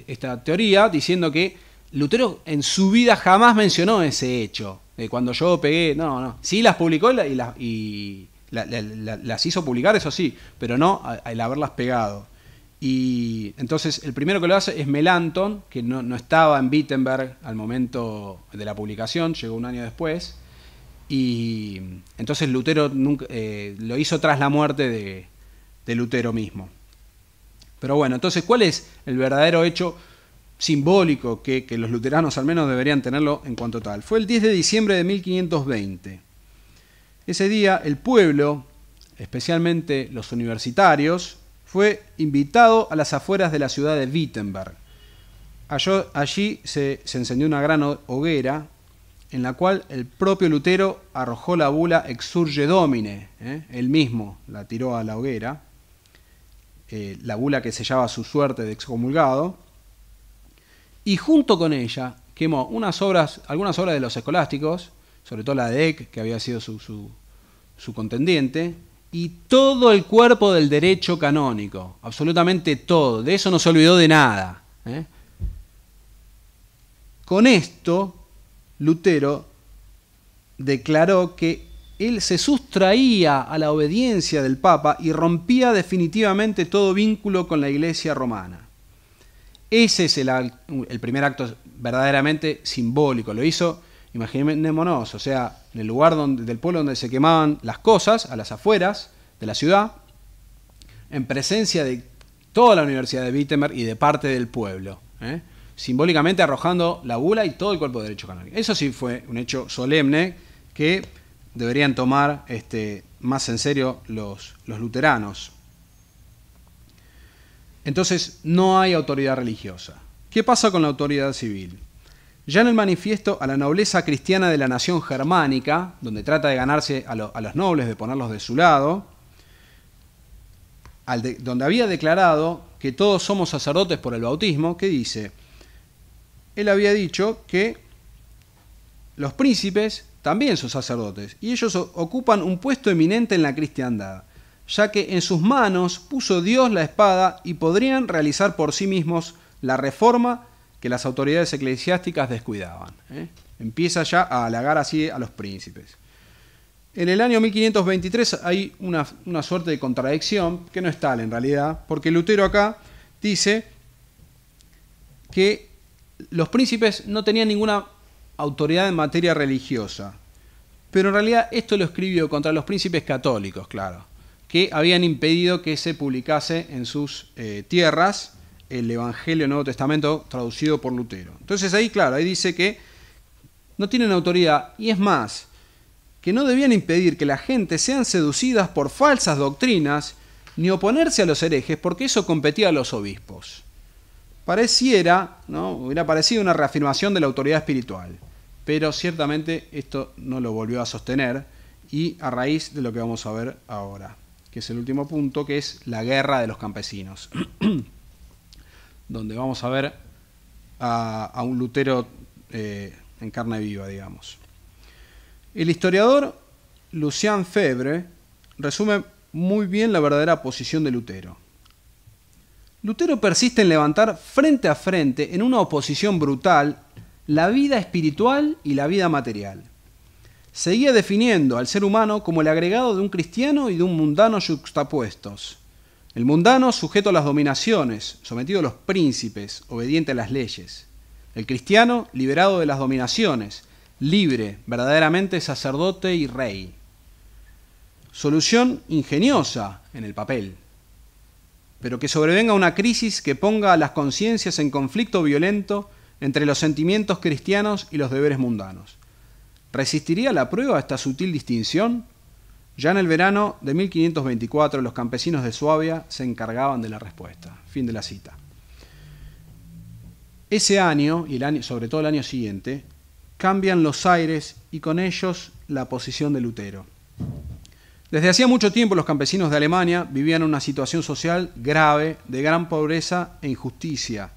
esta teoría diciendo que Lutero en su vida jamás mencionó ese hecho. Cuando yo pegué, no. Sí las publicó y las hizo publicar, eso sí, pero no al haberlas pegado. Y entonces el primero que lo hace es Melanchthon, que no estaba en Wittenberg al momento de la publicación, llegó un año después. Y entonces Lutero lo hizo tras la muerte de Lutero mismo. Pero bueno, entonces, ¿cuál es el verdadero hecho simbólico que los luteranos al menos deberían tenerlo en cuanto tal? Fue el 10 de diciembre de 1520. Ese día el pueblo, especialmente los universitarios, fue invitado a las afueras de la ciudad de Wittenberg. Allí se encendió una gran hoguera en la cual el propio Lutero arrojó la bula Exsurge Domine, él mismo la tiró a la hoguera, la bula que sellaba su suerte de excomulgado, y junto con ella quemó algunas obras de los escolásticos, sobre todo la de Eck, que había sido su contendiente, y todo el cuerpo del derecho canónico, absolutamente todo, de eso no se olvidó de nada. con esto, Lutero declaró que él se sustraía a la obediencia del Papa y rompía definitivamente todo vínculo con la Iglesia romana. Ese es el primer acto verdaderamente simbólico. Lo hizo, imaginémonos, o sea, en el lugar del pueblo donde se quemaban las cosas, a las afueras de la ciudad, en presencia de toda la Universidad de Wittenberg y de parte del pueblo, simbólicamente arrojando la bula y todo el cuerpo de derecho canónico. Eso sí fue un hecho solemne que deberían tomar más en serio los luteranos. Entonces, no hay autoridad religiosa. ¿Qué pasa con la autoridad civil? Ya en el manifiesto a la nobleza cristiana de la nación germánica, donde trata de ganarse a los nobles, de ponerlos de su lado, donde había declarado que todos somos sacerdotes por el bautismo, ¿qué dice? Él había dicho que los príncipes también son sacerdotes, y ellos ocupan un puesto eminente en la cristiandad, ya que en sus manos puso Dios la espada y podrían realizar por sí mismos la reforma que las autoridades eclesiásticas descuidaban. Empieza ya a halagar así a los príncipes. En el año 1523 hay una suerte de contradicción, que no es tal en realidad, porque Lutero acá dice que los príncipes no tenían ninguna autoridad en materia religiosa, pero en realidad esto lo escribió contra los príncipes católicos, claro, que habían impedido que se publicase en sus tierras el Evangelio del Nuevo Testamento traducido por Lutero. Entonces ahí, claro, ahí dice que no tienen autoridad, y es más, que no debían impedir que la gente sean seducidas por falsas doctrinas, ni oponerse a los herejes, porque eso competía a los obispos. Pareciera, ¿no?, hubiera parecido una reafirmación de la autoridad espiritual, pero ciertamente esto no lo volvió a sostener, y a raíz de lo que vamos a ver ahora, que es el último punto, que es la guerra de los campesinos, donde vamos a ver a un Lutero en carne viva, digamos. El historiador Lucien Febvre resume muy bien la verdadera posición de Lutero. Lutero persiste en levantar frente a frente, en una oposición brutal, la vida espiritual y la vida material. Seguía definiendo al ser humano como el agregado de un cristiano y de un mundano yuxtapuestos. El mundano sujeto a las dominaciones, sometido a los príncipes, obediente a las leyes. El cristiano liberado de las dominaciones, libre, verdaderamente sacerdote y rey. Solución ingeniosa en el papel, pero que sobrevenga una crisis que ponga a las conciencias en conflicto violento entre los sentimientos cristianos y los deberes mundanos. ¿Resistiría la prueba esta sutil distinción? Ya en el verano de 1524 los campesinos de Suabia se encargaban de la respuesta. Fin de la cita. Ese año, y sobre todo el año siguiente, cambian los aires y con ellos la posición de Lutero. Desde hacía mucho tiempo los campesinos de Alemania vivían una situación social grave, de gran pobreza e injusticia.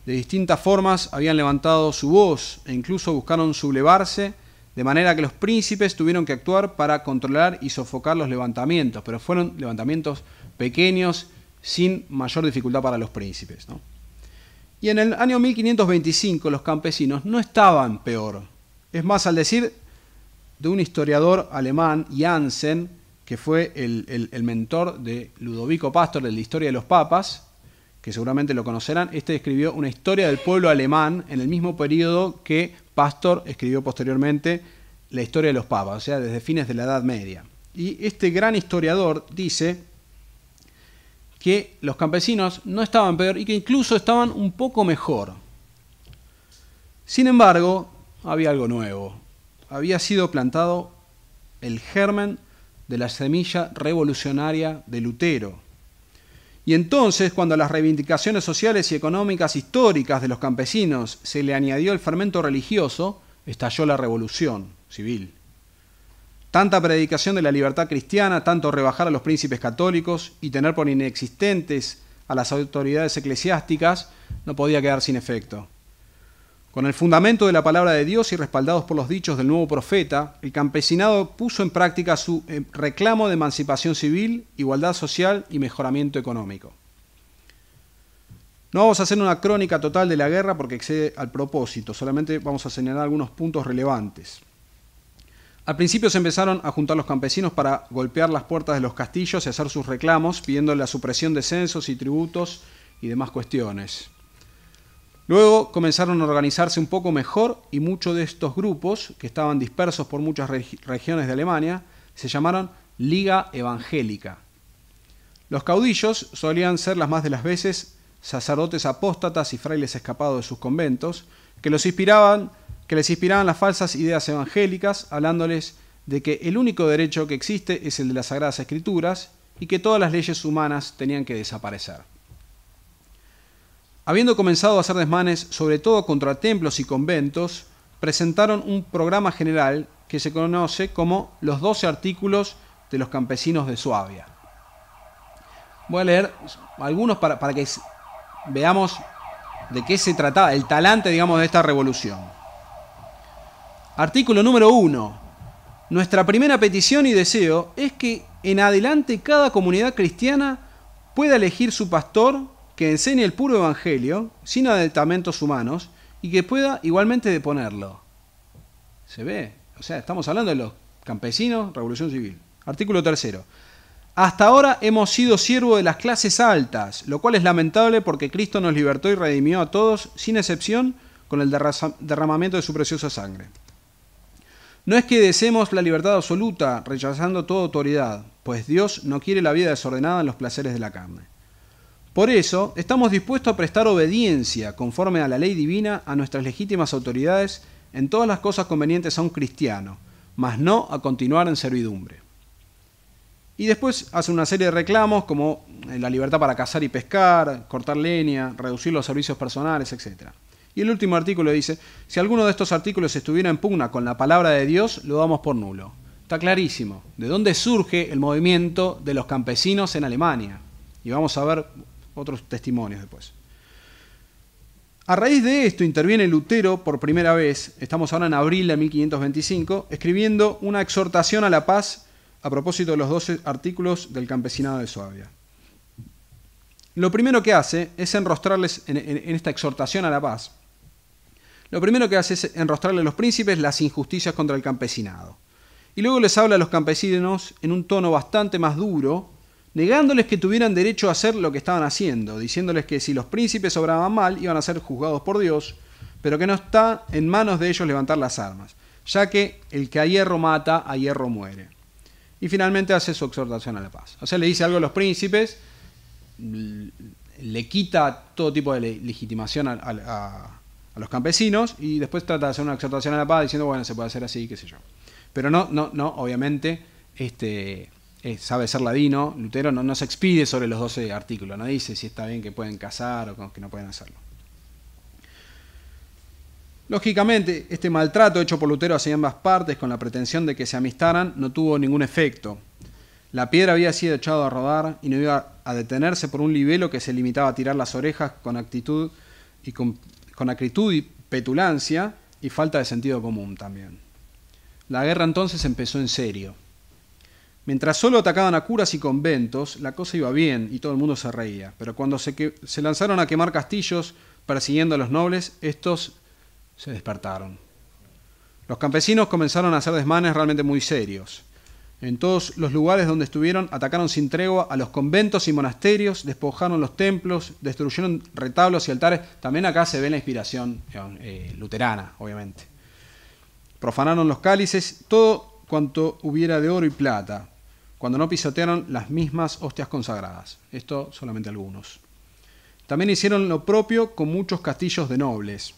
De distintas formas habían levantado su voz e incluso buscaron sublevarse, de manera que los príncipes tuvieron que actuar para controlar y sofocar los levantamientos, pero fueron levantamientos pequeños, sin mayor dificultad para los príncipes, ¿no? Y en el año 1525 los campesinos no estaban peor. Es más, al decir de un historiador alemán, Jansen, que fue el mentor de Ludovico Pastor de la Historia de los Papas, que seguramente lo conocerán, este escribió una historia del pueblo alemán en el mismo periodo que Pastor escribió posteriormente la Historia de los Papas, o sea, desde fines de la Edad Media. Y este gran historiador dice que los campesinos no estaban peor y que incluso estaban un poco mejor. Sin embargo, había algo nuevo. Había sido plantado el germen de la semilla revolucionaria de Lutero. Y entonces, cuando a las reivindicaciones sociales y económicas históricas de los campesinos se le añadió el fermento religioso, estalló la revolución civil. Tanta predicación de la libertad cristiana, tanto rebajar a los príncipes católicos y tener por inexistentes a las autoridades eclesiásticas, no podía quedar sin efecto. Con el fundamento de la palabra de Dios y respaldados por los dichos del nuevo profeta, el campesinado puso en práctica su reclamo de emancipación civil, igualdad social y mejoramiento económico. No vamos a hacer una crónica total de la guerra porque excede al propósito, solamente vamos a señalar algunos puntos relevantes. Al principio se empezaron a juntar los campesinos para golpear las puertas de los castillos y hacer sus reclamos, pidiendo la supresión de censos y tributos y demás cuestiones. Luego comenzaron a organizarse un poco mejor y muchos de estos grupos, que estaban dispersos por muchas regiones de Alemania, se llamaron Liga Evangélica. Los caudillos solían ser las más de las veces sacerdotes apóstatas y frailes escapados de sus conventos, que les inspiraban las falsas ideas evangélicas, hablándoles de que el único derecho que existe es el de las Sagradas Escrituras y que todas las leyes humanas tenían que desaparecer. Habiendo comenzado a hacer desmanes sobre todo contra templos y conventos, presentaron un programa general que se conoce como los 12 artículos de los campesinos de Suabia. Voy a leer algunos para que veamos de qué se trataba, el talante, digamos, de esta revolución. Artículo número 1. Nuestra primera petición y deseo es que en adelante cada comunidad cristiana pueda elegir su pastor que enseñe el puro evangelio, sin aditamentos humanos, y que pueda igualmente deponerlo. ¿Se ve? O sea, estamos hablando de los campesinos, revolución civil. Artículo 3. Hasta ahora hemos sido siervos de las clases altas, lo cual es lamentable porque Cristo nos libertó y redimió a todos, sin excepción, con el derramamiento de su preciosa sangre. No es que deseemos la libertad absoluta, rechazando toda autoridad, pues Dios no quiere la vida desordenada en los placeres de la carne. Por eso, estamos dispuestos a prestar obediencia, conforme a la ley divina, a nuestras legítimas autoridades en todas las cosas convenientes a un cristiano, mas no a continuar en servidumbre. Y después hace una serie de reclamos como la libertad para cazar y pescar, cortar leña, reducir los servicios personales, etc. Y el último artículo dice, si alguno de estos artículos estuviera en pugna con la palabra de Dios, lo damos por nulo. Está clarísimo. ¿De dónde surge el movimiento de los campesinos en Alemania? Y vamos a ver otros testimonios después. A raíz de esto interviene Lutero por primera vez, estamos ahora en abril de 1525, escribiendo una exhortación a la paz a propósito de los 12 artículos del campesinado de Suabia. Lo primero que hace es enrostrarles, en esta exhortación a la paz, lo primero que hace es enrostrarle a los príncipes las injusticias contra el campesinado. Y luego les habla a los campesinos en un tono bastante más duro, negándoles que tuvieran derecho a hacer lo que estaban haciendo, diciéndoles que si los príncipes obraban mal iban a ser juzgados por Dios, pero que no está en manos de ellos levantar las armas, ya que el que a hierro mata, a hierro muere. Y finalmente hace su exhortación a la paz. O sea, le dice algo a los príncipes, le quita todo tipo de legitimación a los campesinos y después trata de hacer una exhortación a la paz diciendo, bueno, se puede hacer así, qué sé yo. Pero no, obviamente, sabe ser ladino, Lutero no se expide sobre los 12 artículos, no dice si está bien que pueden casar o que no pueden hacerlo. Lógicamente, este maltrato hecho por Lutero hacia ambas partes con la pretensión de que se amistaran no tuvo ningún efecto. La piedra había sido echada a rodar y no iba a detenerse por un libelo que se limitaba a tirar las orejas con acritud y petulancia y falta de sentido común también. La guerra entonces empezó en serio. Mientras solo atacaban a curas y conventos, la cosa iba bien y todo el mundo se reía. Pero cuando se lanzaron a quemar castillos persiguiendo a los nobles, estos se despertaron. Los campesinos comenzaron a hacer desmanes realmente muy serios. En todos los lugares donde estuvieron, atacaron sin tregua a los conventos y monasterios, despojaron los templos, destruyeron retablos y altares. También acá se ve la inspiración luterana, obviamente. Profanaron los cálices, todo cuanto hubiera de oro y plata, cuando no pisotearon las mismas hostias consagradas. Esto solamente algunos. También hicieron lo propio con muchos castillos de nobles.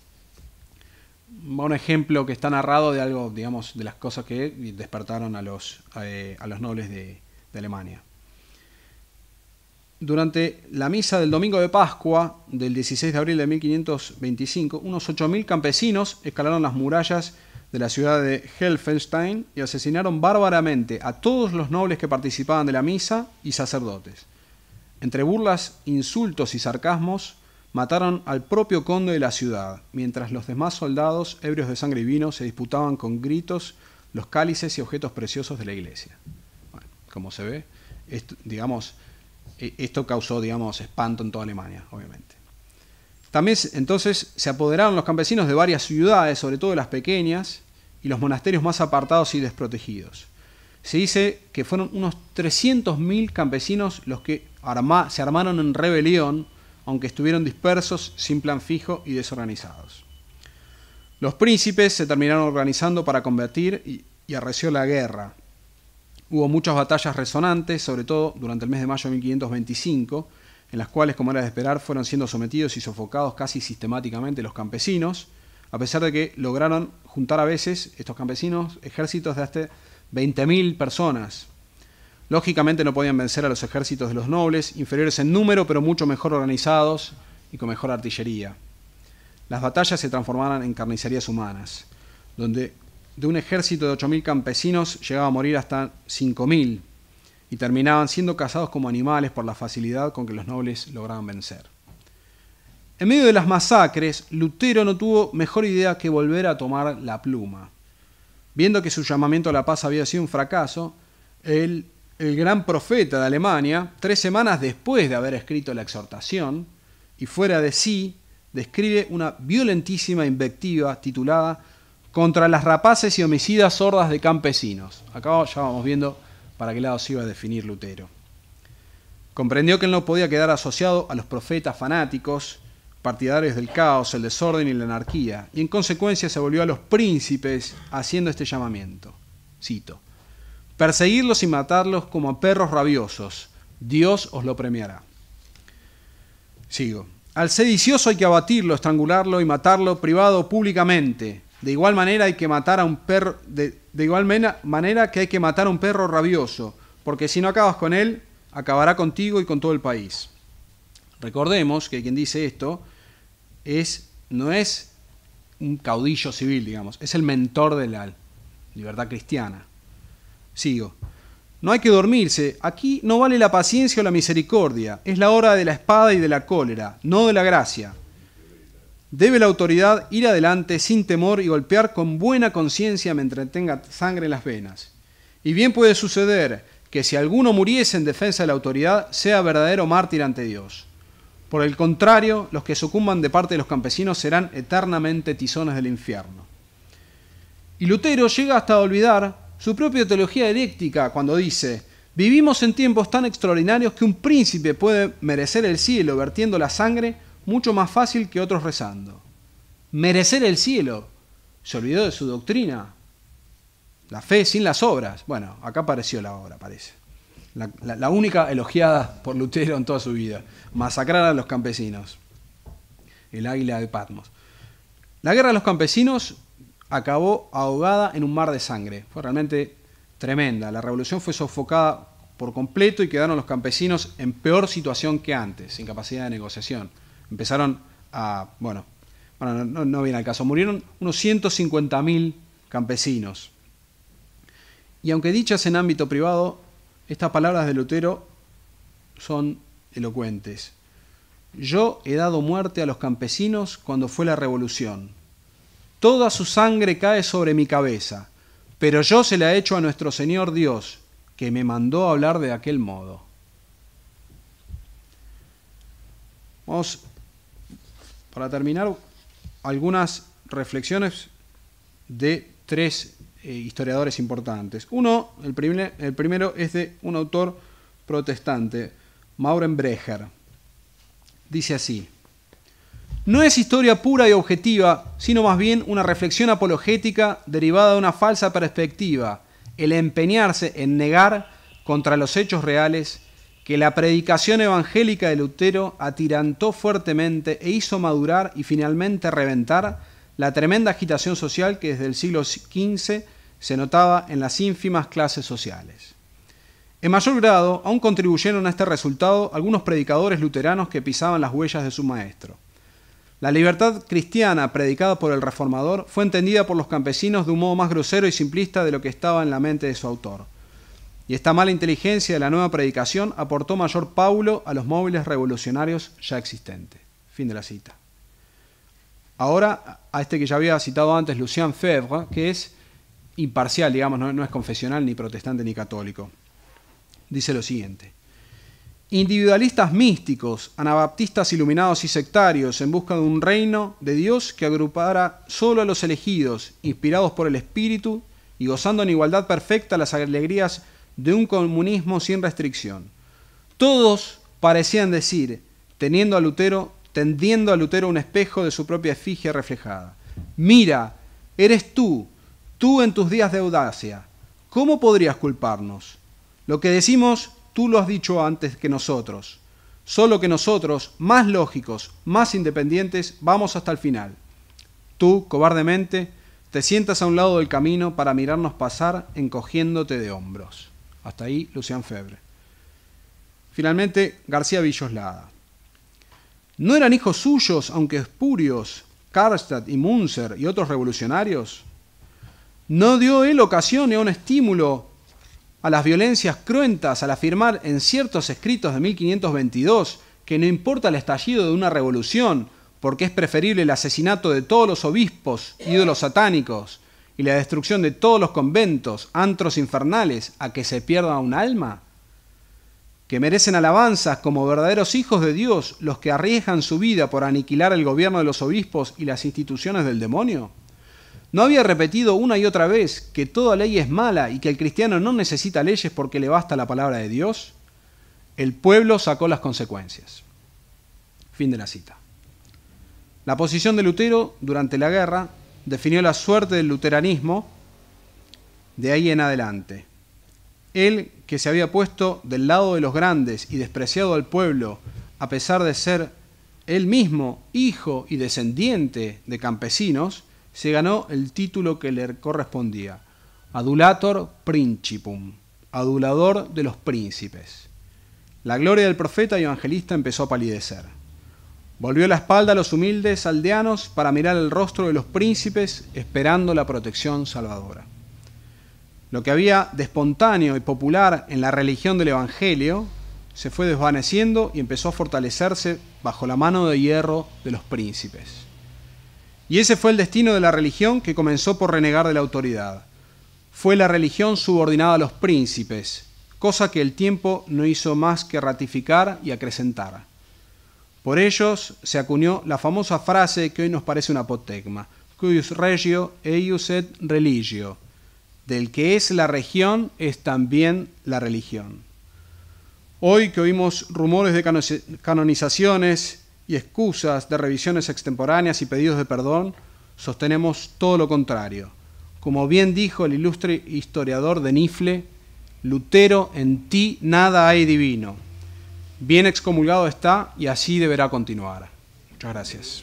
Un ejemplo que está narrado de algo, digamos, de las cosas que despertaron a los nobles de Alemania. Durante la misa del domingo de Pascua del 16 de abril de 1525, unos 8.000 campesinos escalaron las murallas de la ciudad de Helfenstein y asesinaron bárbaramente a todos los nobles que participaban de la misa y sacerdotes. Entre burlas, insultos y sarcasmos, mataron al propio conde de la ciudad, mientras los demás soldados, ebrios de sangre y vino, se disputaban con gritos los cálices y objetos preciosos de la iglesia. Bueno, como se ve, esto causó, espanto en toda Alemania, obviamente. También entonces se apoderaron los campesinos de varias ciudades, sobre todo de las pequeñas, y los monasterios más apartados y desprotegidos. Se dice que fueron unos 300.000 campesinos los que se armaron en rebelión, aunque estuvieron dispersos, sin plan fijo y desorganizados. Los príncipes se terminaron organizando para combatir y arreció la guerra. Hubo muchas batallas resonantes, sobre todo durante el mes de mayo de 1525, en las cuales, como era de esperar, fueron siendo sometidos y sofocados casi sistemáticamente los campesinos, a pesar de que lograron juntar a veces estos campesinos ejércitos de hasta 20.000 personas. Lógicamente no podían vencer a los ejércitos de los nobles, inferiores en número, pero mucho mejor organizados y con mejor artillería. Las batallas se transformaron en carnicerías humanas, donde de un ejército de 8.000 campesinos llegaba a morir hasta 5.000 y terminaban siendo cazados como animales por la facilidad con que los nobles lograban vencer. En medio de las masacres, Lutero no tuvo mejor idea que volver a tomar la pluma. Viendo que su llamamiento a la paz había sido un fracaso, el gran profeta de Alemania, 3 semanas después de haber escrito la exhortación, y fuera de sí, describe una violentísima invectiva titulada «Contra las rapaces y homicidas hordas de campesinos». Acá ya vamos viendo para qué lado se iba a definir Lutero. Comprendió que él no podía quedar asociado a los profetas fanáticos, partidarios del caos, el desorden y la anarquía, y en consecuencia se volvió a los príncipes haciendo este llamamiento. Cito: «Perseguirlos y matarlos como a perros rabiosos, Dios os lo premiará». Sigo. «Al sedicioso hay que abatirlo, estrangularlo y matarlo privado o públicamente. De igual manera hay que matar a un perro, de igual manera que hay que matar a un perro rabioso, porque si no acabas con él, acabará contigo y con todo el país». Recordemos que quien dice esto no es un caudillo civil, digamos, es el mentor de la libertad cristiana. Sigo. «No hay que dormirse, aquí no vale la paciencia o la misericordia, es la hora de la espada y de la cólera, no de la gracia. Debe la autoridad ir adelante sin temor y golpear con buena conciencia mientras tenga sangre en las venas. Y bien puede suceder que si alguno muriese en defensa de la autoridad, sea verdadero mártir ante Dios. Por el contrario, los que sucumban de parte de los campesinos serán eternamente tizones del infierno». Y Lutero llega hasta olvidar su propia teología dialéctica cuando dice: «Vivimos en tiempos tan extraordinarios que un príncipe puede merecer el cielo vertiendo la sangre mucho más fácil que otros rezando». Merecer el cielo. Se olvidó de su doctrina. La fe sin las obras. Bueno, acá apareció la obra, parece. La única elogiada por Lutero en toda su vida. Masacrar a los campesinos. El águila de Patmos. La guerra de los campesinos acabó ahogada en un mar de sangre. Fue realmente tremenda. La revolución fue sofocada por completo y quedaron los campesinos en peor situación que antes, sin capacidad de negociación. Empezaron a... Bueno, no viene al caso. Murieron unos 150.000 campesinos. Y aunque dichas en ámbito privado, estas palabras de Lutero son elocuentes. «Yo he dado muerte a los campesinos cuando fue la revolución. Toda su sangre cae sobre mi cabeza, pero yo se la he hecho a nuestro Señor Dios, que me mandó a hablar de aquel modo». Vamos, para terminar, algunas reflexiones de 3 historiadores importantes. Uno, el primero es de un autor protestante, Maurenbrecher. Dice así: «No es historia pura y objetiva, sino más bien una reflexión apologética derivada de una falsa perspectiva, el empeñarse en negar contra los hechos reales que la predicación evangélica de Lutero atirantó fuertemente e hizo madurar y finalmente reventar la tremenda agitación social que desde el siglo XV se notaba en las ínfimas clases sociales. En mayor grado, aún contribuyeron a este resultado algunos predicadores luteranos que pisaban las huellas de su maestro. La libertad cristiana predicada por el reformador fue entendida por los campesinos de un modo más grosero y simplista de lo que estaba en la mente de su autor. Y esta mala inteligencia de la nueva predicación aportó mayor paulo a los móviles revolucionarios ya existentes». Fin de la cita. Ahora, a este que ya había citado antes, Lucien Febvre, que es imparcial, digamos, no es confesional, ni protestante, ni católico. Dice lo siguiente: individualistas místicos, anabaptistas iluminados y sectarios en busca de un reino de Dios que agrupara solo a los elegidos, inspirados por el Espíritu y gozando en igualdad perfecta las alegrías de un comunismo sin restricción. Todos parecían decir, tendiendo a Lutero un espejo de su propia efigie reflejada: mira, eres tú en tus días de audacia. ¿Cómo podrías culparnos? Lo que decimos, tú lo has dicho antes que nosotros. Solo que nosotros, más lógicos, más independientes, vamos hasta el final. Tú, cobardemente, te sientas a un lado del camino para mirarnos pasar encogiéndote de hombros. Hasta ahí, Lucien Febvre. Finalmente, García Villoslada. ¿No eran hijos suyos, aunque espurios, Karlstadt y Münzer y otros revolucionarios? ¿No dio él ocasión y un estímulo a las violencias cruentas al afirmar en ciertos escritos de 1522 que no importa el estallido de una revolución, porque es preferible el asesinato de todos los obispos, ídolos satánicos, y la destrucción de todos los conventos, antros infernales, a que se pierda un alma? ¿Que merecen alabanzas como verdaderos hijos de Dios los que arriesgan su vida por aniquilar el gobierno de los obispos y las instituciones del demonio? ¿No había repetido una y otra vez que toda ley es mala y que el cristiano no necesita leyes porque le basta la palabra de Dios? El pueblo sacó las consecuencias. Fin de la cita. La posición de Lutero durante la guerra definió la suerte del luteranismo de ahí en adelante. Él, que se había puesto del lado de los grandes y despreciado al pueblo, a pesar de ser él mismo hijo y descendiente de campesinos, se ganó el título que le correspondía: adulator principum, adulador de los príncipes. La gloria del profeta y evangelista empezó a palidecer. Volvió la espalda a los humildes aldeanos para mirar el rostro de los príncipes, esperando la protección salvadora. Lo que había de espontáneo y popular en la religión del Evangelio se fue desvaneciendo y empezó a fortalecerse bajo la mano de hierro de los príncipes. Y ese fue el destino de la religión, que comenzó por renegar de la autoridad. Fue la religión subordinada a los príncipes, cosa que el tiempo no hizo más que ratificar y acrecentar. Por ellos se acuñó la famosa frase que hoy nos parece un apotegma: cuius regio eius et religio. Del que es la región es también la religión. Hoy que oímos rumores de canonizaciones y excusas de revisiones extemporáneas y pedidos de perdón, sostenemos todo lo contrario. Como bien dijo el ilustre historiador de Nifle, Lutero, en ti nada hay divino. Bien excomulgado está y así deberá continuar. Muchas gracias.